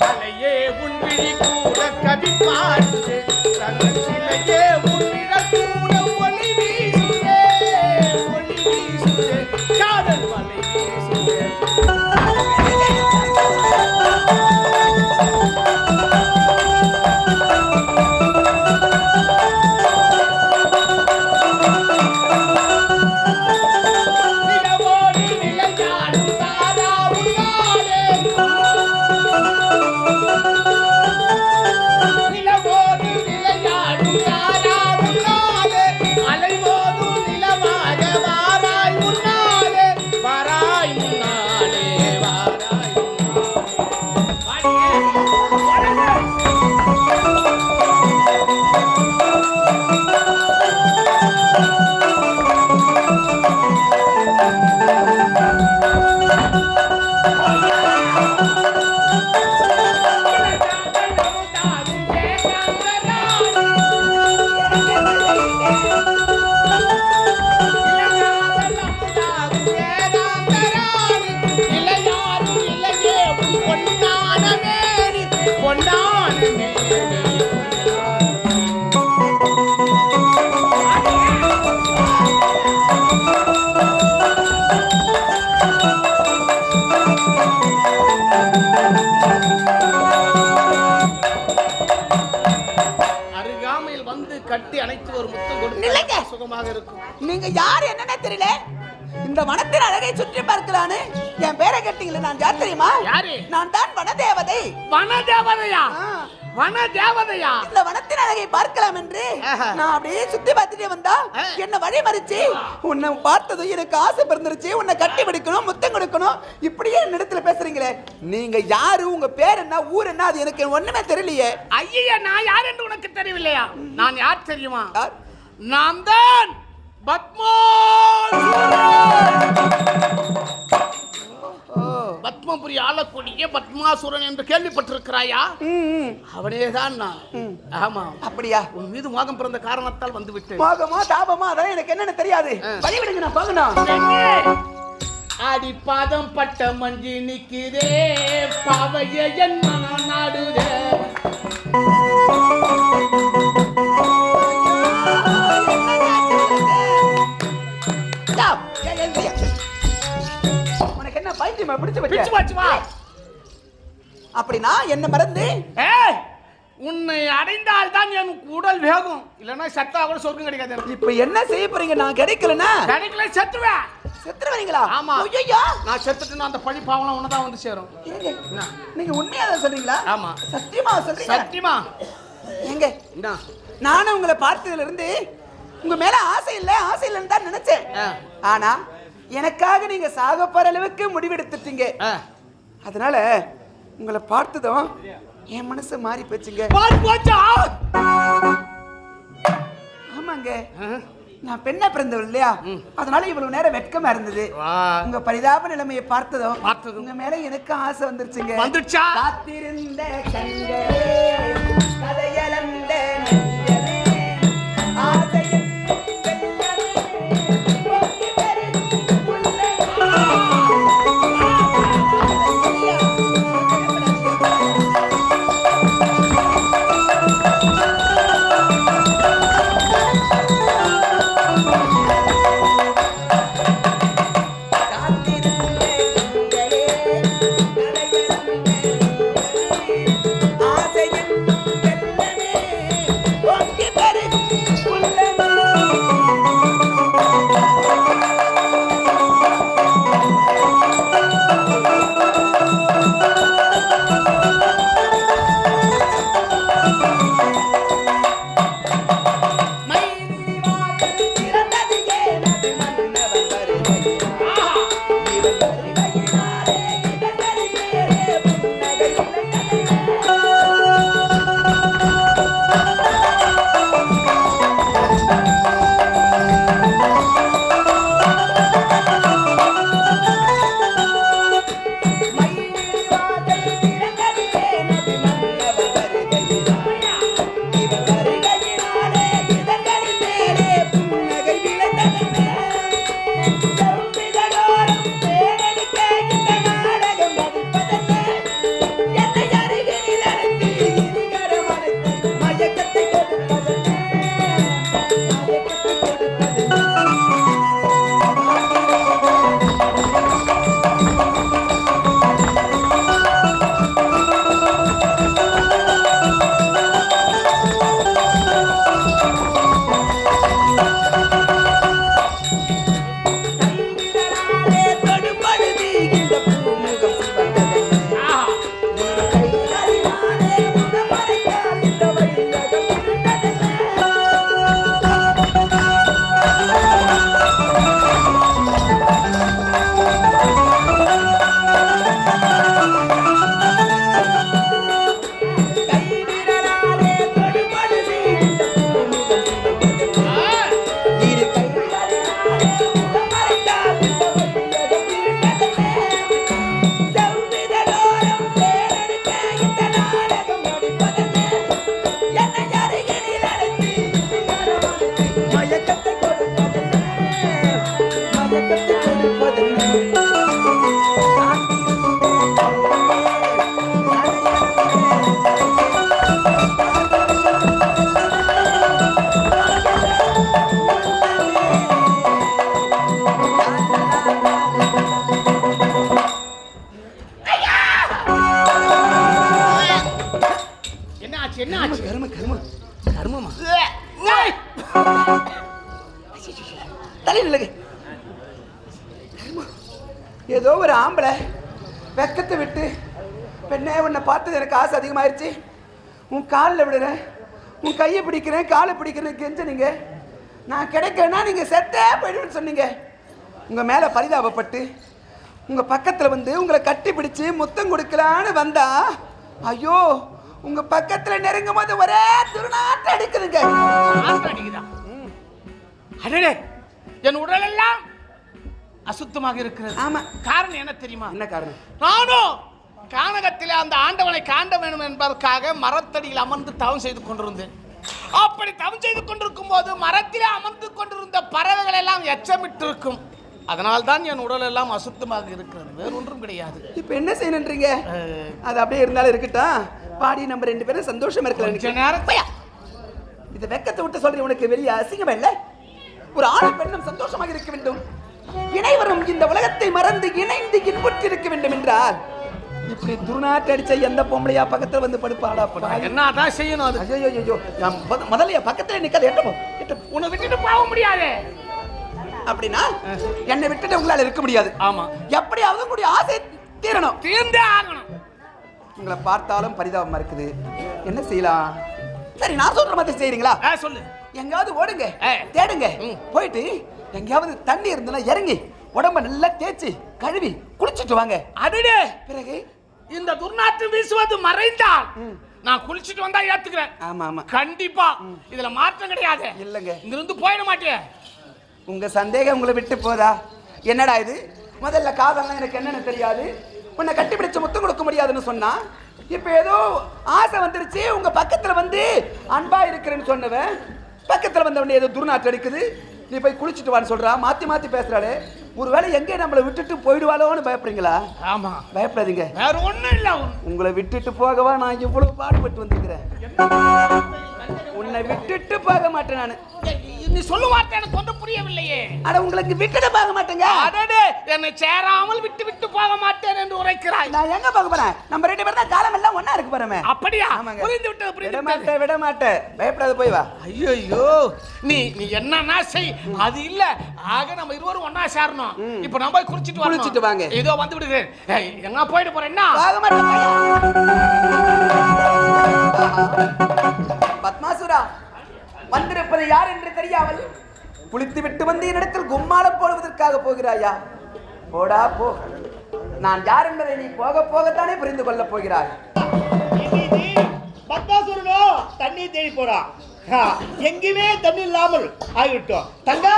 கலையே உன் விழி கூட கவி பாடுதே, தங்கச்சிலையே உன் நிழல் கூட ஒளி வீசுதே, ஒளி வீசுதே, காதல் வலை வீசுதே. நிலவோடு நிலையாடும் தாரா உன்னாலே, நிலவோடு நிலையாடும் தாரா உன்னாலே, அலைவோதும் நிலவாக வாராய் உன்னாலே, வாராய் உன்னாலே, வாராய் உன்னாலே. அருகாமையில் வந்து கட்டி அணைத்து ஒரு முத்தம் நில்லுங்க. கொடுத்து சுகமாக இருக்கும். நீங்க யார் என்னன்னே தெரியல. இந்த வனத்தின் அழகை சுற்றி பார்க்கலான்னு என் பேரை கேட்டீங்களே, நான் யார் தெரியுமா? யாரு? நான் தான் வனதேவதை. வனதேவதையா? ஆ. வனதேவதையா? இந்த வனத்தின் அழகை பார்க்கலாம் என்று நான் அப்படியே சுத்தி பார்த்துட்டே வந்தா என்ன வழி மறிச்சு உன்னை பார்த்ததும் எனக்கு ஆசை பிறந்துருச்சு. உன்னை கட்டி பிடிக்கணும், முத்தம் கொடுக்கணும். இப்படியே இடத்துல பேசுறீங்களே, நீங்க யாரு, உங்க பேர் என்ன, ஊர் என்ன, அது எனக்கு ஒண்ணுமே தெரியலையே. ஐயா, நான் யார் என்று உனக்கு தெரியவில்லையா? நான் யார் தெரியுமா? யார்? நான் தான் பத்மபுரி ஆளக்கூடிய பத்மாசுரன் என்று கேள்விப்பட்டிருக்கிறாயா? அவனேதான் நான். ஆமா. அப்படியா? உன் மீது மோகம் பிறந்த காரணத்தால் வந்து விட்டேன். மோகமா தாபமா அதெல்லாம் எனக்கு என்னன்னு தெரியாது. வழி விடுங்க, நான் போகணும். அடி பாதம் பட்ட மஞ்சி நிக்குதே, பாவைய என் மனம் நாடுதே. உனக்கு என்ன பைத்தியமா பிடிச்சு பிடிச்சு வச்சு? போச்சு வா. அப்படின்னா என்ன மறந்து ஏய், உன்னை அடைந்தால் தான் எனக்கு உடல் வேகும், இல்லைன்னா சத்தா கூட சொர்க்கம் கிடைக்காது எனக்கு. இப்ப என்ன செய்ய போறீங்க? நான் கிடைக்கலனா கிடைக்கல செத்துவேன். செத்துறீங்களா? ஆமா. ஐயோ, நான் செத்துட்டுனா அந்த பழி பாவம் உனதான் வந்து சேரும். என்ன? நீங்க உண்மையா தான் சொல்றீங்களா? ஆமா. சத்தியமா சொல்றீங்க? சத்தியமா. எங்க என்ன? நானும் உங்களை பார்த்ததுல இருந்து உங்க மேல ஆசை இல்லைன்னு தான் நினைச்சேன். ஆனா எனக்காக நீங்க சாக போற அளவுக்கு முடிவெடுத்துட்டீங்க. அதனால உங்களை பார்த்ததும் என் மனசு மாறி போச்சுங்க. போச்சா? ஆமாங்க, நான் பெண்ணா பிறந்தவள் இல்லையா, அதனால இவ்வளவு நேரம் வெட்கமா இருந்தது. உங்க பரிதாப நிலைமையை பார்த்ததும் உங்க மேல எனக்கு ஆசை வந்துருச்சுங்க. வந்துச்சா? காத்திருந்த கண்களே, கதையளந்த நெஞ்சமே, ஆசையின் வெள்ளமே, பொங்கி பெருகும் உள்ளமே. ஆசையின் வெள்ளமே என்ன ஆச்சு கர்மமா தலையில் ஏதோ ஒரு ஆம்பளை வெக்கத்தை விட்டு பெண்ணே உன்னை பார்த்தது எனக்கு ஆசை அதிகமாயிருச்சு, உன் காலில் விடுறேன், உன் கையை பிடிக்கிறேன், காலை பிடிக்கிறேன் கெஞ்சனீங்க. நான் கிடைக்கன்னா நீங்கள் செத்தே போயிடுன்னு சொன்னீங்க. உங்கள் மேலே பரிதாபப்பட்டு உங்கள் பக்கத்தில் வந்து உங்களை கட்டி பிடிச்சி முத்தம் கொடுக்கலான்னு வந்தா, ஐயோ உங்கள் பக்கத்தில் நெருங்கும் போது ஒரே துர்நாற்றம் அடிக்குதுங்க. அடடே, என் உடல் எல்லாம் அசுத்தமாக இருக்கிறது. ஆமா, காரணம் என்ன தெரியுமா? என்ன காரணம்? நானும் கானகத்திலே அந்த ஆண்டவனை காண்ட வேண்டும் என்பதற்காக மரத்தடியில் அமர்ந்து தவம் செய்து கொண்டிருந்தேன். அப்படி தவம் செய்து கொண்டிருக்கும் போது மரத்திலே அமர்ந்து கொண்டிருந்த பறவைகள் எல்லாம் எச்சமிட்டு இருக்கும். அதனால்தான் என் உடல் எல்லாம் அசுத்தமாக இருக்கிறது, வேறு ஒன்றும் கிடையாது. இப்ப என்ன செய்யணுன்றீங்க? அது அப்படியே இருந்தாலும் இருக்கட்டும், பாடி நம்ம 2 பேரும் சந்தோஷமா இருக்கலாம். நேரத்தையா இந்த வெக்கத்தை விட்டு சொல்றேன், உனக்கு வெளியே அசிங்கம் இல்லை? ஒரு ஆண் பெண்ணும் சந்தோஷமாக இருக்க வேண்டும், இணைவரும் இந்த உலகத்தை மறந்து இணைந்து இன்புற்று இருக்க வேண்டும் என்றால் இப்படி துர்நாற்று அடிச்ச எந்த பொம்பளையா பக்கத்துல வந்து படுப்பாடா? என்னதான் செய்யணும் அது? ஐயோ ஐயோ, முதல்ல பக்கத்துல நிக்காத, எட்ட உன்னை விட்டுட்டு போக முடியாது. அப்படின்னா என்னை விட்டுட்டு உங்களால இருக்க முடியாது. ஆமா, எப்படியாவது உங்களுடைய ஆசை தீரணும், தீர்ந்தே ஆகணும். உங்களை பார்த்தாலும் பரிதாபமா இருக்குது, என்ன செய்யலாம்? சரி, நான் சொல்ற மாதிரி செய்யறீங்களா? சொல்லு. எங்காவது ஓடுங்க, தேடுங்க, போயிட்டு எங்கேயாவது தண்ணி இருந்தா இறங்கி உடம்ப நல்லா தேய்ச்சி கழுவி குளிச்சுட்டு வாங்க. அடடே, பிறகு இந்த துர்நாற்று வீசுவது மறைந்தால் நான் குளிச்சுட்டு வந்தா ஏத்துக்கிறேன். ஆமா ஆமா, கண்டிப்பா இதுல மாற்றம் கிடையாது. இல்லங்க, இங்க இருந்து போயிட மாட்டேன். உங்க சந்தேகம் உங்களை விட்டு போதா? என்னடா இது, முதல்ல காதல்லாம் எனக்கு என்னன்னு தெரியாது, உன்னை கட்டிப்பிடிச்சு முத்தம் கொடுக்க முடியாதுன்னு சொன்னா, இப்ப ஏதோ ஆசை வந்துருச்சு, உங்க பக்கத்துல வந்து அன்பா இருக்கிறேன்னு சொன்னவன் பக்கத்துல வந்தவன் ஏதோ துர்நாற்று அடிக்குது, நீ போய் குளிச்சுட்டு வான்னு சொல்றா. மாத்தி மாத்தி பேசுறாளே, ஒருவேளை எங்கே நம்மளை விட்டுட்டு போயிடுவாளோன்னு பயப்படுறீங்களா? ஆமா, பயப்படாதீங்க, வேற ஒண்ணும் இல்ல. உங்களை விட்டுட்டு போகவா நான் இவ்வளவு பாடுபட்டு வந்திருக்கிறேன். உன்னை விட்டுட்டு போக மாட்டேன் நானு. நீ சொல்ல மாட்டேன், எனக்கு ஒன்றும் புரியவில்லையே. அட, உங்களுக்கு விட்டுட்டு போக மாட்டேங்க. அடடே, என்னை சேராமல் விட்டு விட்டு போக மாட்டேன் என்று உரைக்கிறாய். நான் எங்க போக போறேன்? நம்ம 2 பேரும் தான் காலம் எல்லாம் ஒண்ணா இருக்கு போறமே. அப்படியா? ஆமாங்க. புரிந்து விட்டது, புரிந்து விட்டது. விட மாட்டேன், பயப்படாத, போய் வா. ஐயோ, நீ என்னன்னா செய், அது இல்ல. ஆக நம்ம இருவரும் ஒண்ணா சேரணும். இப்போ நான் போய் குளிச்சிட்டு வாங்க. இதோ வந்து விடுகிறேன். எங்க போயிட்டு போறேன்னா? போக மாட்டேன். பத்மாசுரா, வந்திருப்பது யார் என்று தெரியாமல் குளித்து விட்டு வந்து என்னிடத்தில் கும்மாளம் போடுவதற்காக போகிறாயா? போடா போ, நான் யார் என்பதை நீ போக போகத்தானே புரிந்து கொள்ள போகிறாய். பத்மாசுரனோ தண்ணீர் தேடி போறான், எங்கேயுமே தண்ணி இல்லாமல் ஆகிவிட்டோம். தங்கா,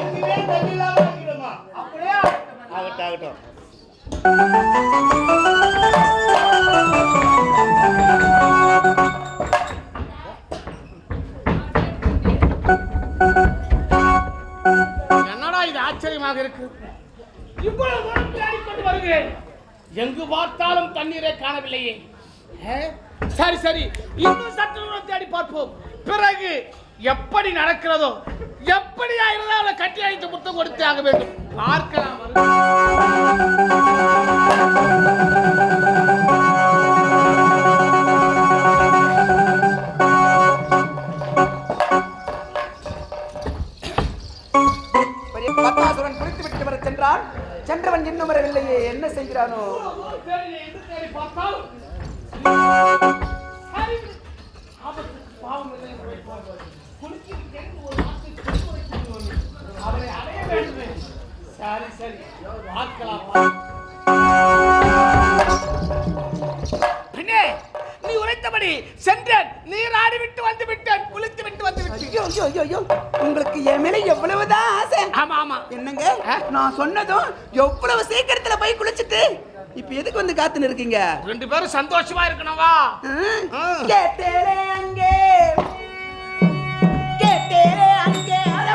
எங்கேயுமே தண்ணி இல்லாமல் ஆகிடுமா? அப்படியே ஆகட்டும், ஆகட்டும். என்னடா இது ஆச்சரியமாக இருக்கு. இவ்வளவு தூரம் தேடிக்கொண்டு வருகிறேன், எங்கு பார்த்தாலும் தண்ணீரை காணவில்லையே. சரி சரி, இன்னும் சற்று தூரம் தேடி பார்ப்போம். பிறகு எப்படி நடக்கிறதோ, எப்படி ஆகிறதோ அவளை கட்டி அழைத்து புத்தம் கொடுத்து ஆக வேண்டும். பார்க்கலாம். பத்மாசுரன் குளித்து விட்டு வர சென்றான், சென்றவன் இன்னும் வரவில்லையே, என்ன செய்கிறானோ? நீ உரைத்தபடி சென்றேன், நீர் ஆடிவிட்டு வந்து விட்டேன், குளித்து விட்டு வந்து விட்டேன். ஐயோ ஐயோ ஐயோ, உங்களுக்கு என் மேல எவ்வளவுதான் ஆசை. ஆமா ஆமா, என்னங்க நான் சொன்னதும் எவ்வளவு சீக்கிரத்துல போய் குளிச்சுட்டு இப்ப எதுக்கு வந்து காத்துன்னு இருக்கீங்க? 2 பேரும் சந்தோஷமா இருக்கணும்வா. கேட்டேரே அங்கே, கேட்டேரே அங்கே, அட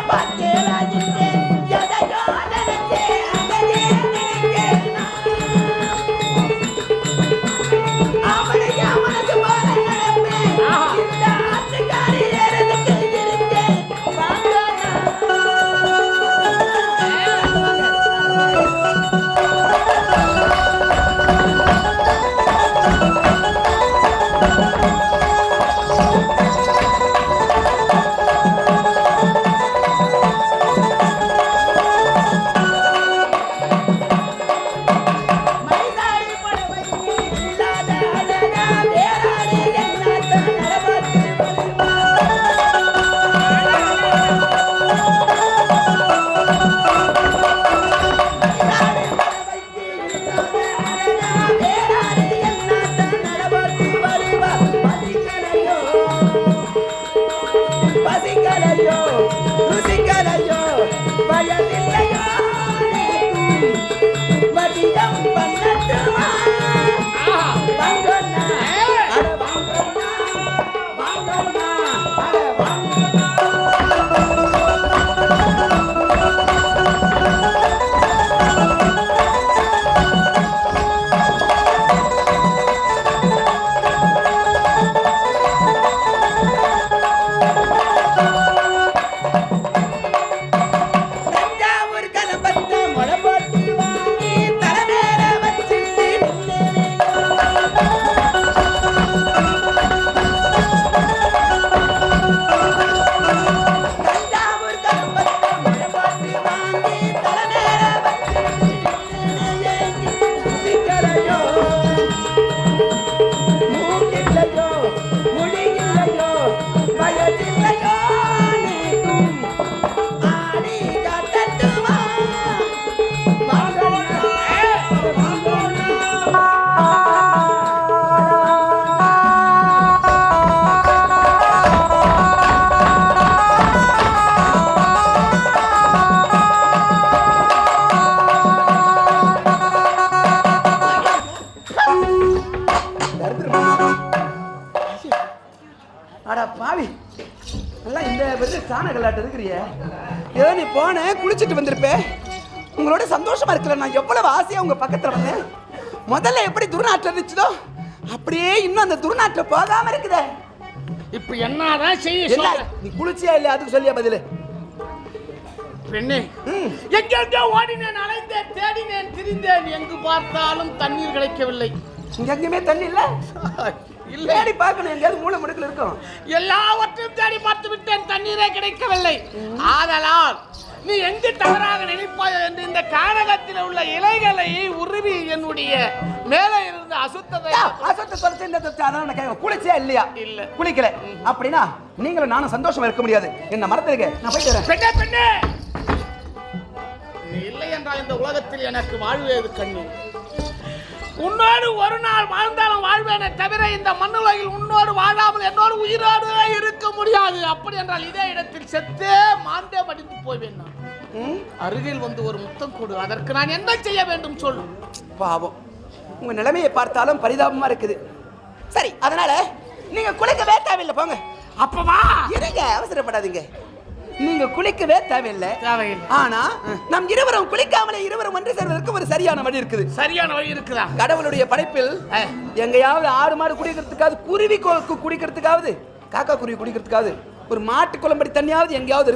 சாண கல்லாட்ட இருக்கிறிய ஏதோ நீ போன குளிச்சுட்டு வந்திருப்பேன். உங்களோட சந்தோஷமா இருக்கல. நான் எவ்வளவு ஆசையா உங்க பக்கத்துல வந்தேன். முதல்ல எப்படி துர்நாற்றம் இருந்துச்சதோ அப்படியே இன்னும் அந்த துர்நாற்றம் போகாம இருக்குதே. இப்ப என்னதான் செய்ய? நீ குளிச்சியா இல்லையா அதுக்கு சொல்லியா பதிலு? பெண்ணே, எங்கெங்கோ ஓடினேன், அலைந்தேன், தேடினேன், திரிந்தேன், எங்கு பார்த்தாலும் தண்ணீர் கிடைக்கவில்லை. இங்க எங்கேயுமே தண்ணி இல்ல. தேடி பார்க்கணும், எங்கேயாவது மூளை முடுக்கல இருக்கும். எல்லாவற்றையும் தேடி பார்த்து விட்டேன், தண்ணீரே கிடைக்கவில்லை. ஆதலால் நீ எங்கு தவறாக நினைப்பாய் என்று இந்த கானகத்தில் உள்ள இலைகளை உருவி என்னுடைய மேலே இருந்து குளிச்சியா இல்லையா? இல்ல, குளிக்கல. அப்படின்னா நீங்களும் நானும் சந்தோஷமா இருக்க முடியாது. என்ன மறந்துருக்க, நான் போயிட்டு வரேன். பெண்ணே பெண்ணே, நீ இல்லை என்றால் இந்த உலகத்தில் எனக்கு வாழ்வேது கண்ணி. உன்னோடு ஒரு நாள் வாழ்ந்தாலும் வாழ்வேனே தவிர இந்த மண்ணுலகில் உன்னோடு வாழாமல் என்னோடு உயிரோடு இருக்க முடியாது. அப்படி என்றால் இதே இடத்தில் செத்தே மாண்டே படித்து போவேன். நான் அருகில் வந்து ஒரு முத்தம் கொடு, அதற்கு நான் என்ன செய்ய வேண்டும் சொல்லு. பாவம், உங்க நிலைமையை பார்த்தாலும் பரிதாபமா இருக்குது. சரி, அதனால நீங்க குளிக்கவே தேவையில்லை, போங்க. அப்பவா இருங்க, அவசரப்படாதீங்க. நீங்க குளிக்கவே தேவையில்லை. ஆனா நம் இருவரும் குளிக்காமலே இருவரும் ஒன்று சேர்வதற்கு ஒரு சரியான வழி இருக்குது. சரியான வழி இருக்குதா? கடவுளுடைய படைப்பில் எங்கேயாவது ஆடு மாடு குடிக்கிறதுக்காவது, குருவி குடிக்கிறதுக்காவது, காக்கா குருவி குடிக்கிறதுக்காவது ஒரு மாட்டு குளம்படி தண்ணியாவது எங்கேயாவது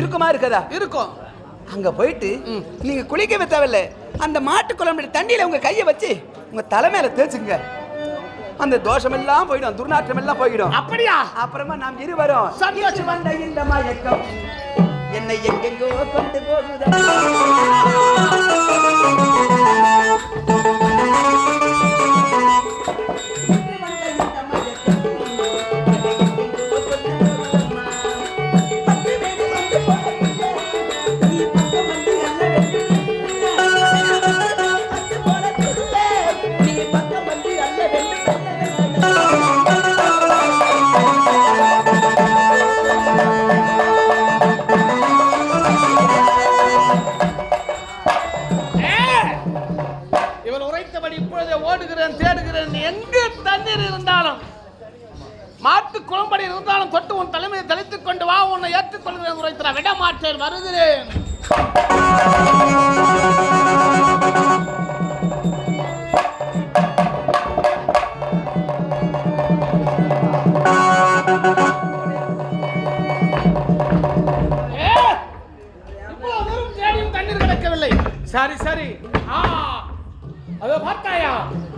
இருக்குமா இருக்காதா? இருக்கும். அங்க போயிட்டு நீங்க குளிக்கவே தேவையில்லை. அந்த மாட்டு குளம்படி தண்ணியில உங்க கையை வச்சு உங்க தலைமையில தேய்ச்சுங்க. அந்த தோஷம் எல்லாம் போயிடும், துர்நாற்றம் எல்லாம் போயிடும். அப்படியா? அப்புறமா நாம் இருவரும் சந்தோஷம் வந்த இந்த மயக்கம் என்னை எங்கெங்கோ கொண்டு போகுது. வருகிறேன். இவ்வளவு தூரம் தேடியும் தண்ணீர் கிடைக்கவில்லை. சரி சரி. அதோ பார்த்தாயா,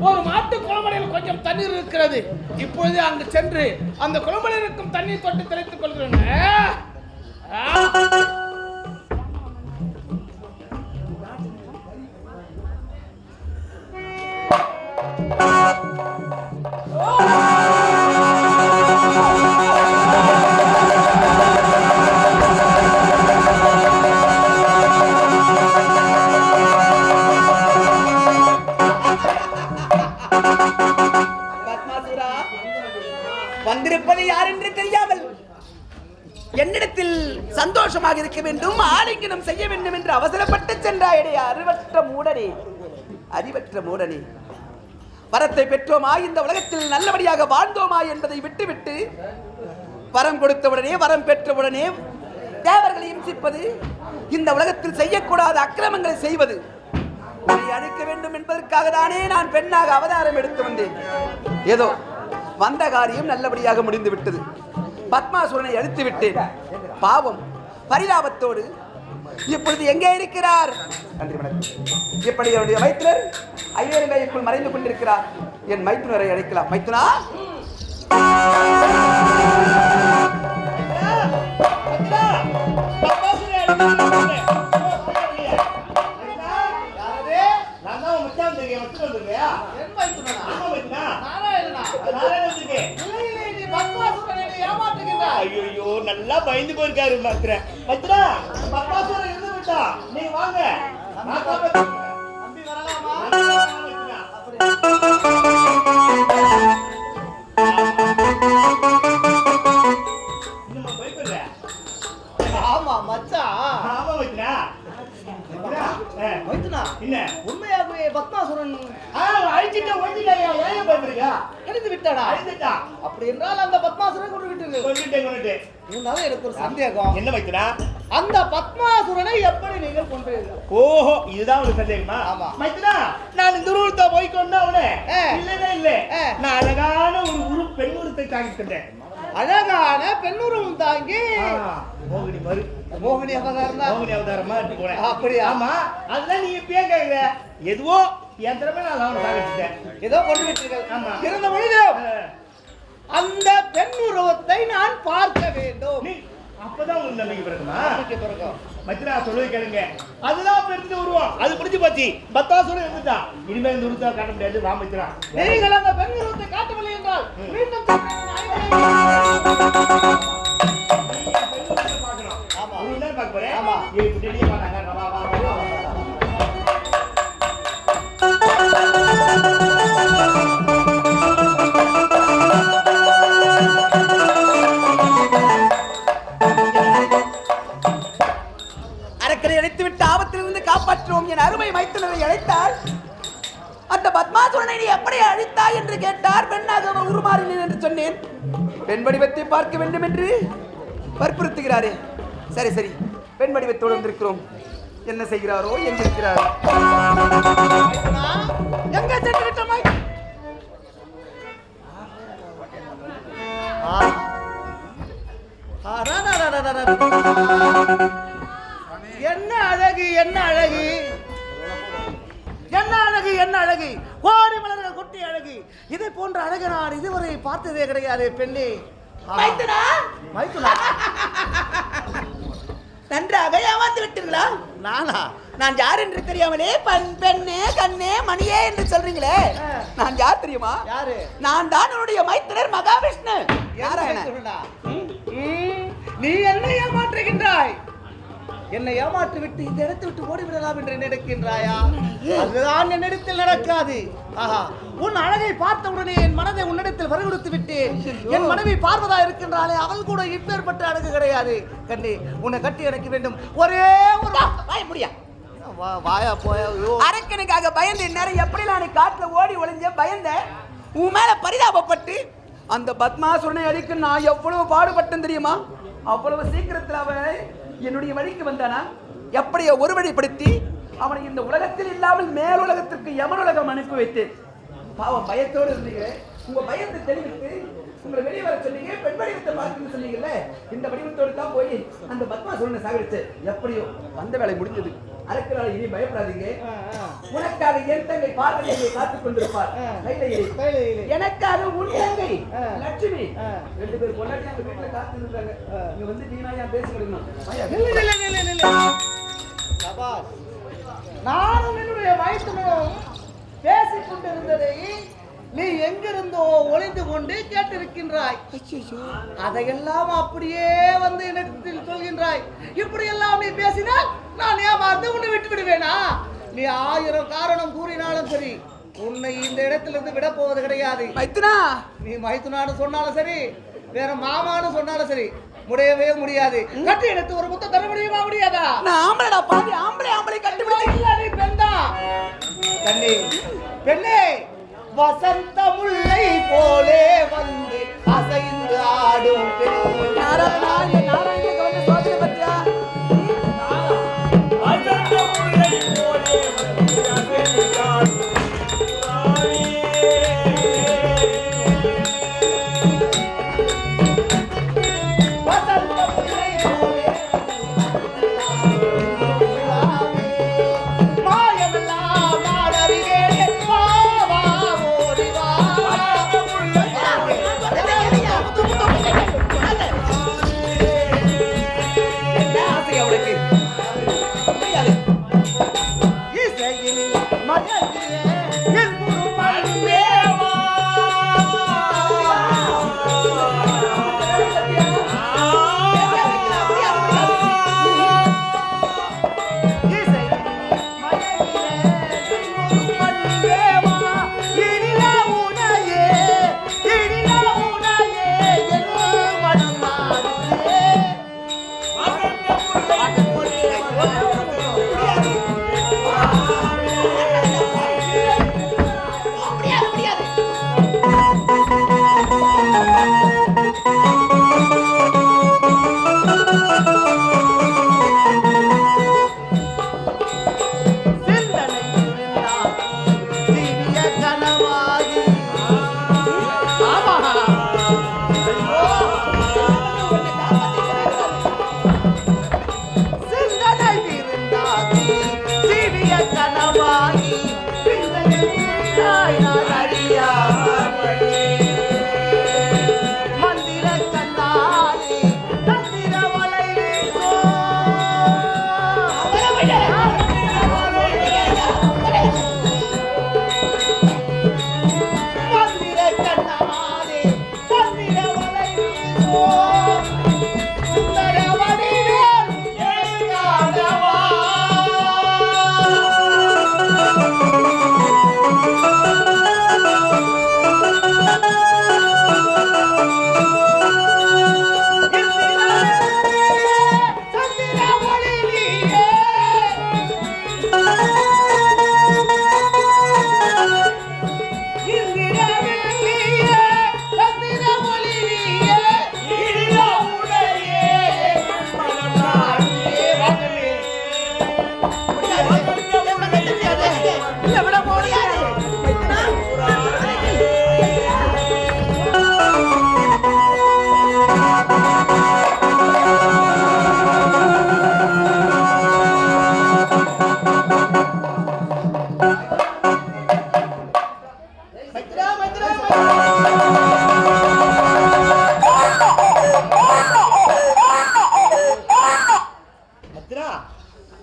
ஒரு மாட்டு குளமடையில் கொஞ்சம் தண்ணீர் இருக்கிறது. இப்பொழுது அங்கு சென்று அந்த குளமடையில் இருக்கும் தண்ணீர் தொட்டு தெளித்துக் கொள்கிறேன். வந்திருப்பது யார் என்று தெரியாமல் என்னிடத்தில் சந்தோஷமாக இருக்க வேண்டும், ஆலிங்கனம் செய்ய வேண்டும் என்று அவசரப்பட்டு சென்றாயடே அறிவற்ற மூடனே, அறிவற்ற மூடனே. வரத்தை பெற்றோமா, இந்த உலகத்தில் நல்லபடியாக வாழ்ந்தோமா என்பதை விட்டுவிட்டு வரம் கொடுத்தவுடனே வரம் பெற்றவுடனே தேவர்களை இம்சிப்பது, இந்த உலகத்தில் செய்யக்கூடாத அக்கிரமங்களை செய்வது, உன்னை அழிக்க வேண்டும் என்பதற்காக தானே நான் பெண்ணாக அவதாரம் எடுத்து வந்தேன். ஏதோ வந்த காரியம் நல்லபடியாக முடிந்து விட்டது. பத்மாசுரனை அழித்து விட்டேன். பாவம் பரிதாபத்தோடு இப்பொழுது எங்கே இருக்கிறார்? நன்றி வணக்கம். இப்படி என்னுடைய மைத்துனர் ஐவேருக்குள் மறைந்து கொண்டிருக்கிறார். என் மைத்துனரை அழைக்கலாம். மைத்துனா, ஐயோ நல்லா பயந்து போயிருக்காரு மாத்திரம். பத்ரா பத்மாசுரன் இருந்து விட்டா, நீங்க வாங்க. தம்பி வரலாமா? இன்னும் பயப்படுற? ஆமா மச்சான். ஆமா பத்ரா. மைத்துனா, என்ன உண்மையாகவே பத்மாசுரன் அழிச்சிட்டா ஒழிச்சிட்டாயா? ஏன் பயப்படுறீங்க? எழுந்து விட்டாடா? அழிச்சிட்டா. அப்படி என்றால் அந்த பத்மாசுரன் கொண்டு விட்டு கொண்டுட்டேன். இருந்தாலும் எனக்கு ஒரு சந்தேகம். என்ன வைக்கிறா? அந்த பத்மாசுரனை எப்படி நீங்கள் கொன்றீர்கள்? ஓஹோ, இதுதான் ஒரு சந்தேகமா? ஆமா. மைத்ரா, நான் இந்த உருவத்தை போய் கொண்டா உடனே இல்லவே இல்லை. ஆ. நான் அழகான ஒரு பெண் உருவத்தை தாங்கிட்டேன். அழகான பெண்ணுருவம் தாங்கி மோகினி மறு மோகினி அவதாரம் மோகினி அவதாரமா இருக்கு போனேன். அப்படியா? ஆமா, அதெல்லாம் நீ இப்பயே கேக்குற. எதுவோ என் திறமை நான் அவனை தாங்கிட்டேன். ஏதோ கொண்டு விட்டீர்கள். ஆமா. இருந்த பொழுது அந்த பெண்ணுருவத்தை நான் பார்க்க வேண்டும். நீ அப்பதான் உங்களுக்கு நம்பிக்கை பிறகுமா? நம்பிக்கை பிறக்கும். மத்ரா சொல்லுவது கேளுங்க. அதுதான் பெருந்த உருவம். அது முடிஞ்சு போச்சு. பத்தாசுரம் இருந்துட்டான். இனிமேல் இந்த உருவத்தை காட்ட முடியாது. வா மத்ரா. நீங்கள் அந்த பெண்ணுருவத்தை காட்டவில்லை என்றால் மீண்டும் ஆமா, உருவம் பார்க்க போறேன். ஆமா. இப்படியே பார்த்தாங்க. வா வா வா. அரக்கரை அழைத்துவிட்டு ஆபத்திலிருந்து காப்பாற்றுவோம் என் அருமை மைத்துனரை அழைத்தால் அந்த பத்மாசுரனை நீ எப்படி அழித்தாய் என்று கேட்டார். பெண்ணாக உருமாறினேன் என்று சொன்னேன். பெண் வடிவத்தை பார்க்க வேண்டும் என்று வற்புறுத்துகிறாரே. சரி சரி, பெண் வடிவத்தோடு வந்திருக்கிறோம். என்ன செய்கிறாரோ, எங்க இருக்கிறாரோ? எங்க சென்று விட்டோமாய்? என்ன அழகு, என்ன அழகு, என்ன அழகு, என்ன அழகு, கோடி மலர்கள் கொட்டி அழகு. இதை போன்ற அழகு நான் இதுவரை பார்த்ததே கிடையாது பெண்ணே. மைத்துனா, மைத்துனா, நன்றாக ஏமாந்து விட்டீர்களா? நானா? நான் யார் என்று தெரியாமலே பெண்ணே கண்ணே மணியே என்று சொல்றீங்களே. நான் யார் தெரியுமா? யாரு? நான் தான் உன்னுடைய மைத்துனர் மகாவிஷ்ணு நாராயணன். நீ என்னை ஏமாற்றுகின்றாய். என்னை ஏமாற்றி விட்டு இந்த இடத்தை விட்டு ஓடிவிடலாம் என்று நினைக்கின்றாயா? அதுதான் என்னிடத்தில் நடக்காது. ஆஹா, உன் அழகை பார்த்தவுடனே என் மனதை உன்னிடத்தில் வரவெடுத்து விட்டேன். என் மனைவி பார்வதா இருக்கின்றாளே, அவள் கூட இப்பேற்பட்ட அழகு கிடையாது. கண்ணே, உன்னை கட்டி அணைக்க வேண்டும். ஒரே ஒரு வாய முடியா வாயா போயா. அரக்கனுக்காக பயந்த நேரம் எப்படி நான் காட்டுல ஓடி ஒளிஞ்ச பயந்த உன் மேல பரிதாபப்பட்டு அந்த பத்மாசுரனை அழிக்க நான் எவ்வளவு பாடுபட்டேன் தெரியுமா? அவ்வளவு சீக்கிரத்தில் அவன் என்னுடைய வழிக்கு வந்தானா எப்படியோ ஒரு வழிப்படுத்தி அவனை இந்த உலகத்தில் இல்லாமல் மேலுலகத்திற்கு யமனுலகம் அனுப்பி வைத்தேன். பாவம் பயத்தோடு இருந்தீங்க. உங்க பயத்தை தெரிவித்து உங்களை வெளியே வர சொன்னீங்க. பெண் வடிவத்தை பார்க்கணும்னு சொன்னீங்கல்ல, இந்த வடிவத்தோடு தான் போய் அந்த பத்மாசுரனை சாகடிச்சு எப்படியோ வந்த வேலை முடிஞ்சது. அரக்கிறாள், இனி பயப்படாதீங்க. உனக்காக என் தங்கை பார்வையை காத்துக் கொண்டிருப்பார். எனக்காக உன் தங்கை லட்சுமி 2 பேர் பொண்டாட்டி அந்த வீட்டுல காத்து இருக்காங்க. இங்க வந்து நீனா பேச முடியுமா? நானும் என்னுடைய வயசுனும் பேசிக் கொண்டிருந்ததை நீ எங்கிருந்தோ ஒளிந்து கொண்டு கேட்டிருக்கின்றாய். அதையெல்லாம் அப்படியே வந்து என்னிடத்தில் சொல்கின்றாய். இப்படி எல்லாம் நீ பேசினால் நான் ஏமாந்து உன்னை விட்டு விடுவேனா? நீ 1000 காரணம் கூறினாலும் சரி, உன்னை இந்த இடத்திலிருந்து விட போவது கிடையாது. மைத்துனா, நீ மைத்துனான்னு சொன்னாலும் சரி, வேற மாமான்னு சொன்னாலும் சரி, முடியவே முடியாது. கட்டி எடுத்து ஒரு முத்த தர முடியுமா? முடியாதா? நான் ஆம்பளடா பாவி. ஆம்பளை கட்டுப்பிடிச்சு இல்ல, நீ பெண்ணா? கண்ணே, பெண்ணே, வசந்த முல்லை போலே வந்து அசைந்து ஆடும் பெண். நாராயணனுக்கு வந்து சோதனை பத்தியா?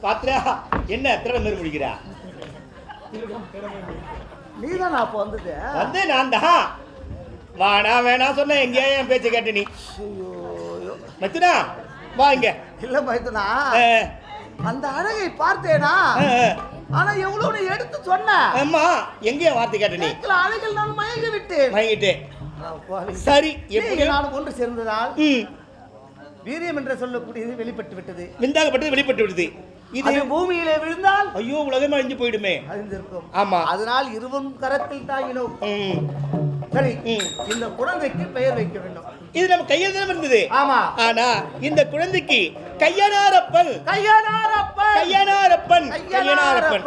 பாத்திரா என்ன எத்தனை பேர் முடிக்கிறா? நீதான் அப்ப வந்தது. வந்து நான் தான் வாடா வேணா சொன்ன. எங்கேயா என் பேச்சை கேட்ட நீ? மச்சுனா வா இங்க. இல்ல மைத்துனா, அந்த அழகை பார்த்தேனா, ஆனா எவ்வளவு நீ எடுத்து சொன்ன. அம்மா எங்கேயா வார்த்தை கேட்ட நீ? அழகில் நான் மயங்கி விட்டேன். மயங்கிட்டேன். சரி, எப்படி நான் ஒன்று சேர்ந்ததால் வீரியம் என்று சொல்லக்கூடியது வெளிப்பட்டு விட்டது. விந்தாகப்பட்டது வெளிப்பட்டு விட்டது. இது பூமியிலே விழுந்தால் ஐயோ உலகமே அழிஞ்சு போயிடுமே. அழிந்திருக்கும். ஆமா, அதனால் இருவரும் கரத்தில் தாங்கினோம். சரி, இந்த குழந்தைக்கு பெயர் வைக்க வேண்டும். இது நம்ம கையில் தான் இருந்தது. ஆமா, ஆனா இந்த குழந்தைக்கு கையனாரப்பன் கையனாரப்பன் கையனாரப்பன் கையனாரப்பன்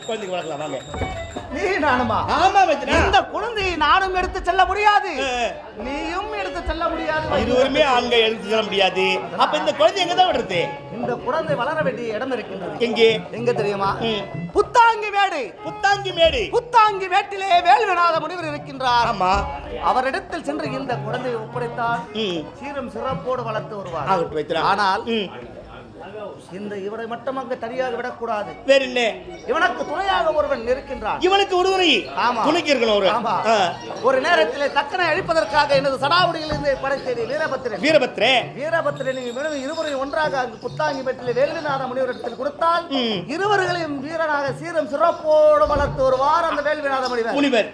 குழந்தைக்கு வளர்க்கலாம் வாங்க. நீ நானுமா? ஆமா மச்சனா. இந்த குழந்தையை நானும் எடுத்து செல்ல முடியாது, நீயும் எடுத்து செல்ல முடியாது. இருவருமே ஆண்கள் எடுத்து செல்ல முடியாது. அப்ப இந்த குழந்தை எங்க தான் விடுறது? இந்த குழந்தை வளர வேண்டிய இடம் இருக்கின்றது. எங்கே? எங்க தெரியுமா? புத்தாங்கி மேடு. புத்தாங்கி மேடு. புத்தாங்கி மேட்டிலே வேல்விநாத முனிவர் இருக்கின்றார். ஆமா. அவரிடத்தில் சென்று இந்த குழந்தையை ஒப்படைத்தால் சீரும் சிறப்போடு வளர்த்து வருவார். ஆகட்டும் வைத்திரா. ஆனால் இந்த இவரை மட்டும் அங்கு தனியாக விடக்கூடாது. வேற என்ன? இவனுக்கு துணையாக ஒருவன் இருக்கின்றான். இவனுக்கு உறுதுணை துணைக்கு இருக்கணும் ஒரு. ஒரு நேரத்திலே தக்கனை அழிப்பதற்காக எனது சடாவுடியிலிருந்து படைத்தேன் வீரபத்திரன். வீரபத்திரன் இருவரையும் ஒன்றாக அங்கு புத்தாங்கி பெற்றில் வேல்விநாத முனிவரிடத்தில் கொடுத்தால் இருவர்களையும் வீரனாக சீரம் சிறப்போடு வளர்த்து வருவார் அந்த வேல்விநாத முனிவர்.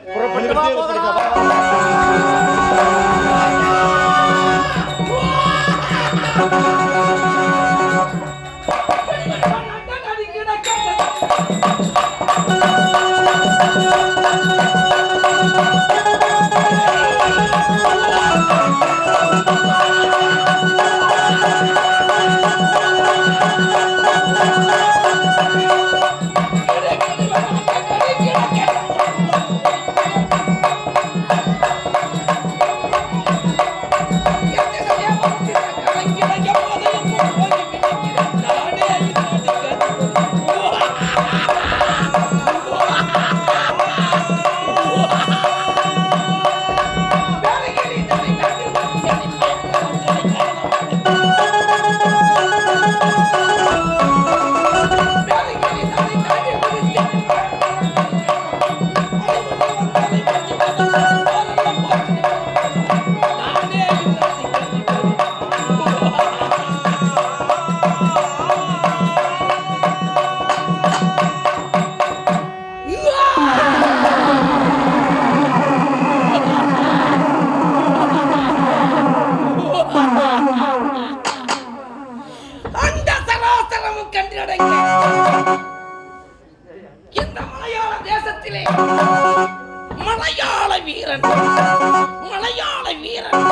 மலையாள வீரன்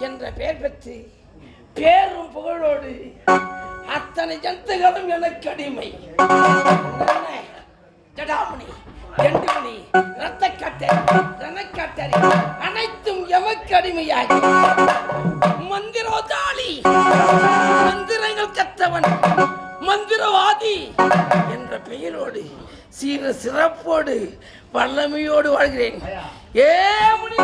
என்ற பெயர் பெற்று பேரும் புகழோடு அத்தனை ஜந்துகளும் எனக்கு அடிமை. ஜடாமணி, கண்டுமணி, ரத்தக்காட்டரி அனைத்தும் எமக்கு அடிமையாகி மந்திரோதாளி, மந்திரங்கள் கற்றவன், மந்திரவாதி என்ற பெயரோடு சீர சிறப்போடு வல்லமையோடு வாழ்கிறேன். ஏ முனி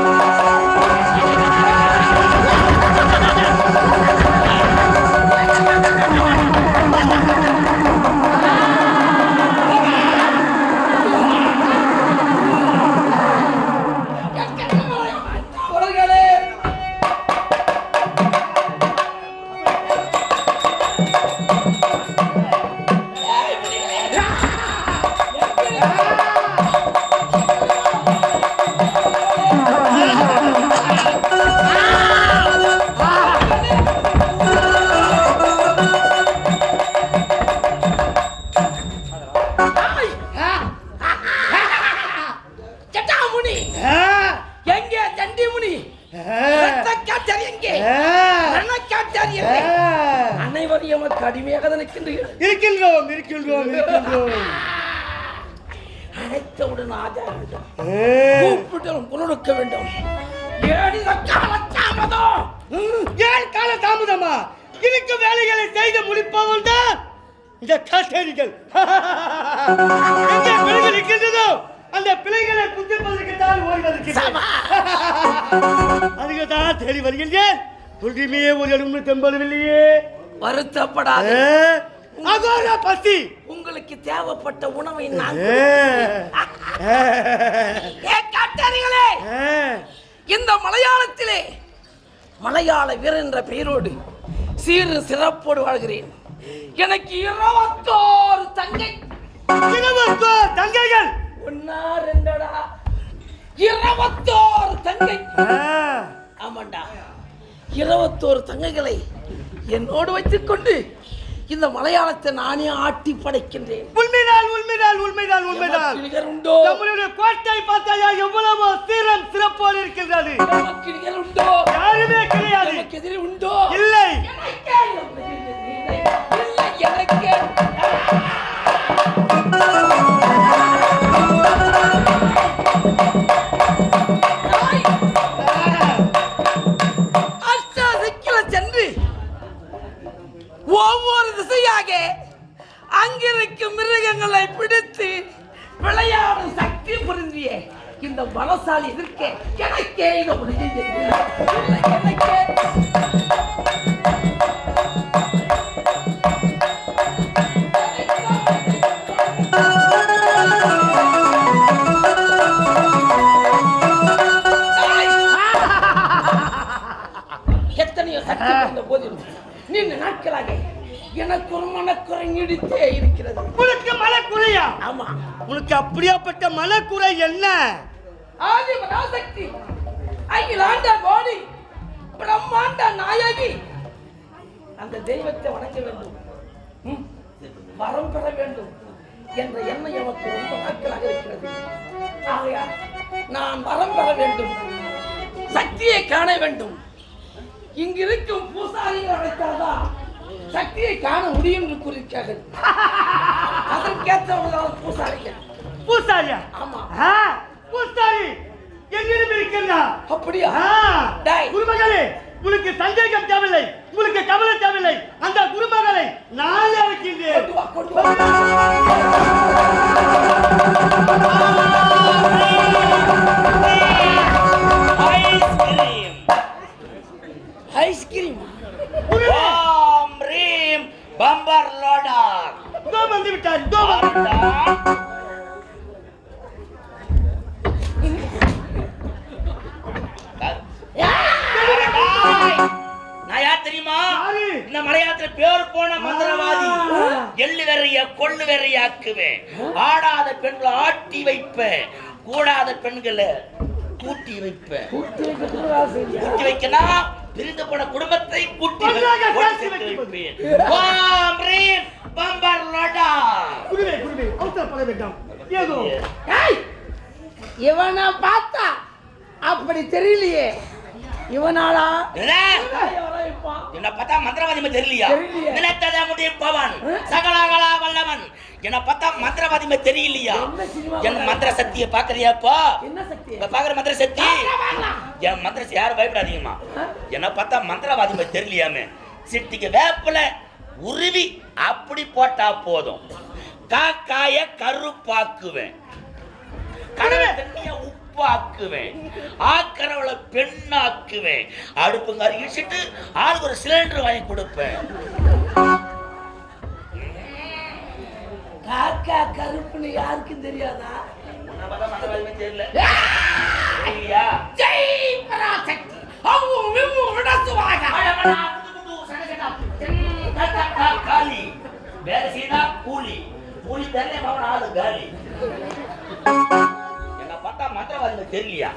அனைவரையும் கடுமையாக இருக்கின்றோம். அனைத்தவுடன் ஆஜாக கூப்பிட்டு கொடுக்க வேண்டும். ஏன் கால தாமதமா? இதுக்கு வேலைகளை செய்து முடிப்பவர்கள் தான் இந்த காட்டேரிகள். எங்கே பிள்ளைகள் இருக்கின்றதோ அந்த பிள்ளைகளை புத்திப்பதற்கு தான் ஓடி வருகிறேன். அதுக்கு தான் தேடி வருகின்றேன். ஒன்றுமே ஒரு இடமும் தெம்பவில்லையே. வருத்தப்படாது. பசி உங்களுக்கு தேவைப்பட்ட உணவை நான் இந்த மலையாளத்திலே மலையாள வீரன் என்ற பெயரோடு சீரு சிறப்போடு வாழ்கிறேன். எனக்கு 21 தங்கை. 21 தங்கைகள்? ஒன்னா ரெண்டடா 21 தங்கை. ஆமாண்டா 21 தங்கைகளை என்னோடு வைத்துக் கொண்டு இந்த மலையாளத்தை நானே ஆட்டி படைக்கின்றேன். உண்மைதான் உண்மைதான் உண்மைதான் உண்மைதான். எமக்கு நிகர் உண்டோ? நம்மளுடைய கோட்டை பார்த்தாயா எவ்வளவு சீரம் சிறப்போடு இருக்கின்றது. எமக்கு நிகர் உண்டோ? யாருமே கிடையாது. எமக்கு எதிரி உண்டோ? இல்லை. எனக்கே இல்லை, எனக்கே. சென்று ஒவ்வொரு திசையாக அங்கிருக்கும் மிருகங்களை பிடித்து விளையாடும் சக்தி புரிந்திய இந்த பலசாலி எதிர்க்க எனக்கே இதை முடிஞ்சது. எனக்கே எத்தனையோ சக்தி புரிந்த போதிலும் நீண்ட நாட்களாக எனக்கு ஒரு மனக்குறை நீடித்தே இருக்கிறது. உனக்கு மனக்குறையா? ஆமா. உனக்கு அப்படியாப்பட்ட மனக்குறை என்ன? ஆதி பராசக்தி அகிலாண்ட கோடி பிரம்மாண்ட நாயகி அந்த தெய்வத்தை வணங்க வேண்டும், வரம் பெற வேண்டும் என்ற எண்ணம் எனக்கு ரொம்ப நாட்களாக இருக்கிறது. ஆகையால் நான் வரம் பெற வேண்டும், சக்தியை காண வேண்டும். இங்கிருக்கும் பூசாரிகள் அழைத்தால்தான் சக்தியை காண முடியும் என்று கூறியிருக்கார்கள். அதற்கேற்றவர்கள் பூசாரிகள். பூசாரியா? ஆமா. பூசாரி எங்கிருந்து இருக்கின்றா? அப்படியா? குருமகளே, உங்களுக்கு சந்தேகம் தேவையில்லை, உங்களுக்கு கவலை தேவையில்லை. அந்த குருமகளை நான் இருக்கின்றேன். ஐஸ்கிரீம். ஓம் ரீம் பம்பர் லோடர். இதோ வந்து விட்டார், இதோ நான் யார் தெரியுமா? இந்த மலையாளத்துல பேர் போன மந்திரவாதி. எள்ளு வெறைய கொள்ளு வெறையாக்குவேன், ஆடாத பெண்களை ஆட்டி வைப்பேன், கூடாத பெண்களை கூட்டி வைப்பேன். கூட்டி வைக்கனா பிரிந்து போன குடும்பத்தை கூட்டி வைப்பேன். ஓம் ரீம் பம்பர் லோடர். குருவே குருவே, அவசரப்பட வேண்டாம். ஏதோ இவனை பார்த்தா அப்படி தெரியலையே. இவனாடா என்ன பார்த்தா மந்திரவாதி தெரியலையா? நினைத்ததை முடிப்பவன் சகலகலா வல்லவன். என்ன பார்த்தா மந்திரவாதி தெரியலையா? என் மந்திர சக்தியை பாக்குறியாப்பா? என்ன சக்தி? பாக்குற மந்திர சக்தி, என் மந்திர யாரும் பயப்படாதீங்கம்மா. என்ன பார்த்தா மந்திரவாதி தெரியலையாமே. சிட்டிக்கு வேப்பில உருவி அப்படி போட்டா போதும், காக்காய கருப்பாக்குவேன், கடலை தண்ணிய உப்பாக்குவேன், ஆக்கறவளை பெண்ணாக்குவேன், அடுப்புங்க இடிச்சிட்டு ஆளுக்கு ஒரு சிலிண்டர் வாங்கி கொடுப்பேன். காக்கா கருப்புன்னு யாருக்கும் தெரியாதா? தெரியல. ஜெய் பராசக்தி. காலி வேலை செய்தா கூலி, கூலி தரல அவன் ஆளு காலி. என்ன பார்த்தா மந்திரவாதி தெரியலையா?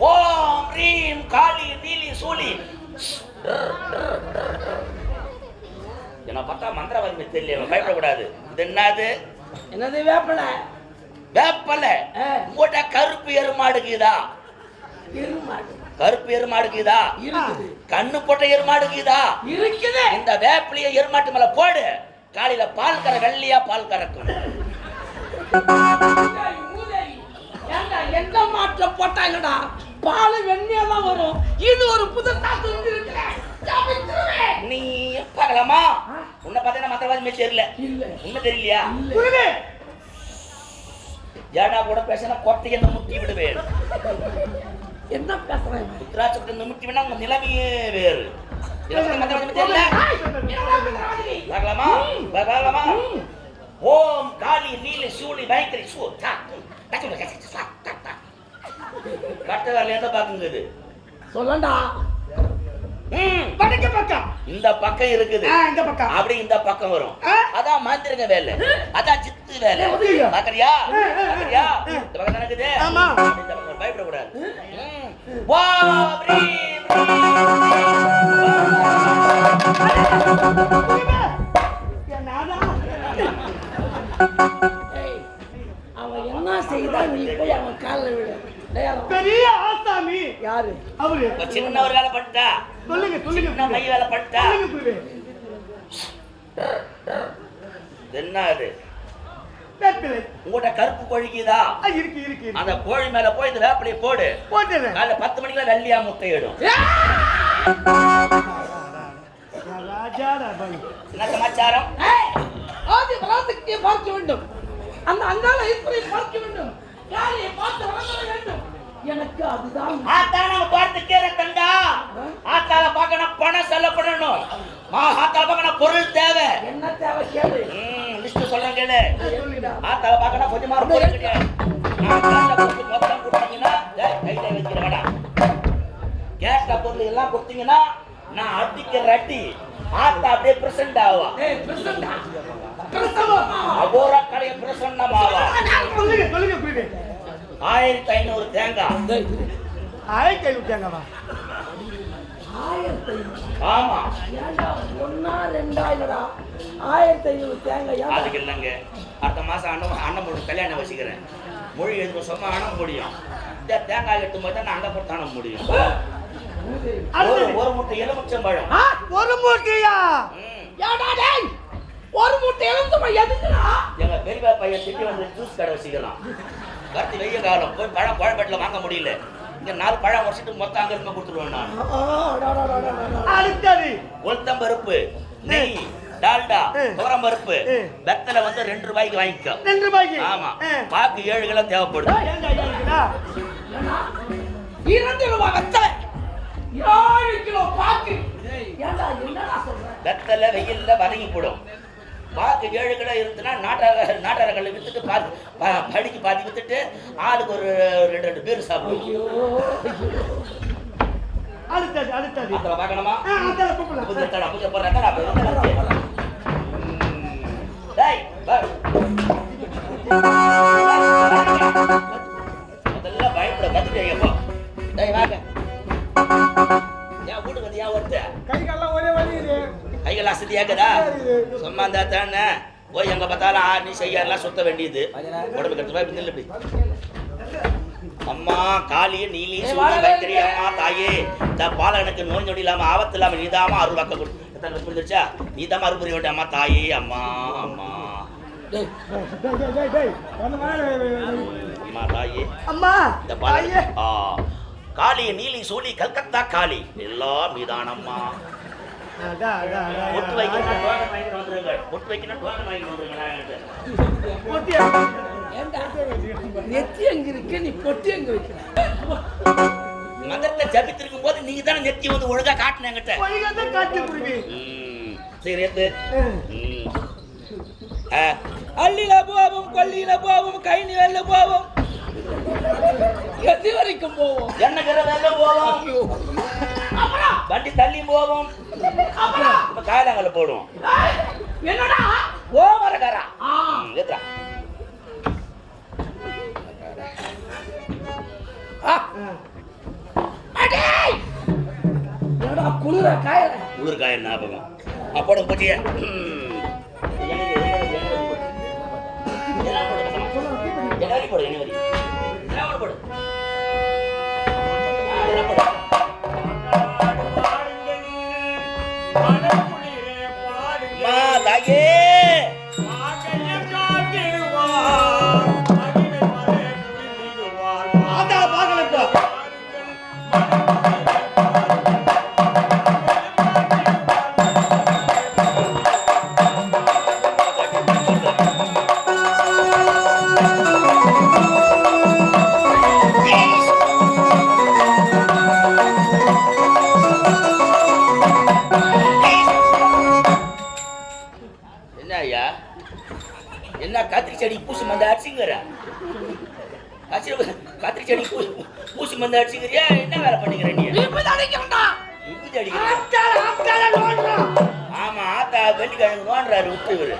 ஓம் ரீம் காளி நீலி சூலி. என்ன பார்த்தா மந்திரவாதி தெரியல, பயப்படக்கூடாது. இது என்னது? என்னது? வேப்பல. வேப்பல உங்கள்கிட்ட கருப்பு எருமாடுக்குதா? எருமாடு. கருப்பு எருமாடுக்குதா? இருக்குது. கண்ணு போட்ட எருமாடுக்குதா? இருக்குது. இந்த வேப்பிலைய எருமாட்டு மேல போடு, காலையில பால் கற வெள்ளையா பால் கறக்கும். எந்த மாட்டுல போட்டாங்கடா பால் வெண்மையா தான் வரும். இது ஒரு புதுசா தெரிஞ்சிருக்கு. நீ பார்க்கலாமா? உன்னை பார்த்தா மந்திரவாதி தெரியல. உண்மை தெரியலையா? ஏடா கூட பேசினா கொட்டை என்ன முட்டி விடுவேன். என்ன பேசுறேன்? உத்ராட்சத்தை முட்டி விட உங்க நிலைமையே வேறு. தெரியல. பார்க்கலாமா? பார்க்கலாமா? ஓம் காளி நீலி சூளி பயங்கரி சூ கட்ட வேலை என்ன பாக்குங்குது சொல்லண்டா. வடக்கு பக்கம் இந்த பக்கம் இருக்குது, இந்த பக்கம் அப்படி இந்த பக்கம் வரும். அதான் மாந்திரிக வேலை, அதான் சித்து வேலை. பாக்குறியா? பாக்குறியா? இந்த பக்கம் நடக்குது. இந்த பக்கம் பயப்படக்கூடாது. யாரு அவரு? இப்ப சின்ன ஒரு வேலை பண்ணிட்டா, சொல்லுங்க சொல்லுங்க சின்ன மை வேலை பண்ணிட்டா. சொல்லுங்க குருவே. என்ன அது? வேப்பிலை. உங்கள்கிட்ட கருப்பு கோழிக்குதா? இருக்கு இருக்கு இருக்கு. அந்த கோழி மேல போய் இந்த வேப்பிலையை போடு. போட்டுறேன். காலைல 10 மணிக்கு வெள்ளியா முட்டையிடும். ராஜாடா பாய். என்ன சமாச்சாரம்? ஆதி வராசக்தியை பார்க்க வேண்டும், அந்த அங்காள ஈஸ்வரியை பார்க்க வேண்டும், யாரையை பார்த்து வளர்க்க வேண்டும். எனக்கு அதுதான் ஆத்தால நம்ம பார்த்துக்கே தண்டா. ஆத்தால பார்க்கணும், பணம் செலவு பண்ணணும். ஆத்தால பார்க்கணும், பொருள் தேவை. என்ன தேவை கேளு. லிஸ்ட் சொல்றேன் கேளு. ஆத்தால பார்க்கணும், கொஞ்சமா பொருள் கிடையாது. மொத்தம் கொடுத்தீங்கன்னா கையில வச்சுக்கிறேன். கேட்ட பொருள் எல்லாம் கொடுத்தீங்கன்னா நான் அடிக்கிற அடி ஆத்தா அப்படியே பிரசன்ட் ஆவா. அபோரா கடைய பிரசன்னமாவா. சொல்லுங்க சொல்லுங்க குருவே. 1500 தேங்காய். 1500 தேங்காவா? ஆமா. ஒன்னா ரெண்டாயிரடா, 1500 தேங்காயா? அதுக்கு இல்லைங்க, அடுத்த மாசம் அண்ணன் போட்டு கல்யாணம் வச்சுக்கிறேன். மொழி எழுத சொன்னா அண்ணன் முடியும். இந்த தேங்காய் எட்டும் போது நான் அங்க போட்டு அண்ணன் முடியும். ஒரு முட்டை எலுமிச்சம் பழம். ஒரு மூட்டையா? ஏடா டேய், ஒரு மூட்டை எலுமிச்சம் எதுக்குடா? எங்க பெரியப்பா பையன் திட்டி வந்து ஜூஸ் கடை வச்சுக்கலாம். கருத்து வெய்ய காலம் போய் பழம் பழப்பட்டில் வாங்க முடியல. இங்க 4 பழம் வச்சுட்டு மொத்தம் அங்க இருக்க கொடுத்துருவேன் நான். அடுத்தது உளுத்தம் பருப்பு, நெய், டால்டா, துவரம் பருப்பு, வெத்தலை வந்து 2 ரூபாய்க்கு வாங்கிக்கோ. 2 ரூபாய்க்கு? ஆமா. பாக்கு 7 கிலோ தேவைப்படுது. 2 ரூபாய் வெத்தலை, 7 கிலோ பாக்கு. ஏண்டா என்னடா சொல்ற? வெத்தலை வெயில்ல வதங்கி போடும். பாக்கு 7 கிலோ இருந்துன்னா நாட்டாரங்களை வித்துட்டு படிக்கு பாதி வித்துட்டு ஆளுக்கு ஒரு 2 பேர் சாப்பிடுவோம். அடுத்தது அடுத்தது. அதுல பார்க்கணுமா? அதெல்லாம் கூப்பிடலாம். புதிய போடுறேன். டேய் வா. அதெல்லாம் பயப்பட கத்துட்டேங்கப்பா. டேய் வாங்க. ஏன் வீட்டுக்கு வந்து ஏன் ஒருத்த? கைகாலெல்லாம் ஒரே வலி இது. கைகள் அசதியாக்குதா? சும்மா இருந்தா தானே போய் எங்க பார்த்தாலும் ஆணி செய்யாரெல்லாம் சுத்த வேண்டியது. உடம்பு கட்டுவா இப்படி நில்லு இப்படி. அம்மா காளிய நீலி சூடி வைத்திரி அம்மா தாயே இந்த பால எனக்கு நோய் நொடி இல்லாம ஆபத்து இல்லாம நீதாமா அருள் வாக்க புரிஞ்சிருச்சா? நீதாமா அருள் புரிய வேண்டிய அம்மா தாயே. அம்மா அம்மா டேய் டேய் டேய் அம்மா தாயே. அம்மா இந்த பால காளிய நீலி சூடி கல்கத்தா காளி எல்லாம் நீதானம்மா. பொட்டு வைக்கணும் டோக்கன் வாங்கிட்டு வந்துருங்க. பொட்டு வைக்கணும் டோக்கன் வாங்கிட்டு வந்துருங்க. நெத்தி எங்க இருக்கு, நீ பொட்டி எங்க வைக்கிற? மதத்தை ஜபித்திருக்கும் போது நீங்க தானே நெத்தி வந்து ஒழுங்கா காட்டின என்கிட்ட. ஒழுங்கா காட்டி குருவி. சரி ஏத்து. அள்ளில போவோம், கொல்லில போவோம், கைனி வெல்ல போவோம், எது வரைக்கும் போவோம்? என்ன கர வெல்ல போவோம், வண்டி தள்ளி போவோம், இப்ப காயலாங்கல போடுவோம். என்னடா ஓ வரகாரா ஏத்துறா. என்னடா குளிர காயல? குளிர் காய ஞாபகம் அப்போட போச்சிய. ஜனவரி போடு, ஜனவரி போடு. தாயே என்ன கத்திரி செடி பூசி மந்த அடிச்சுங்கிற? கத்திரி செடி பூசி மந்த அடிச்சுங்கிறியா? என்ன வேலை பண்ணிக்கிற நீ? ஆமா ஆத்தா வெள்ளிக்கிழங்கு நோன்றாரு விட்டு இவரு.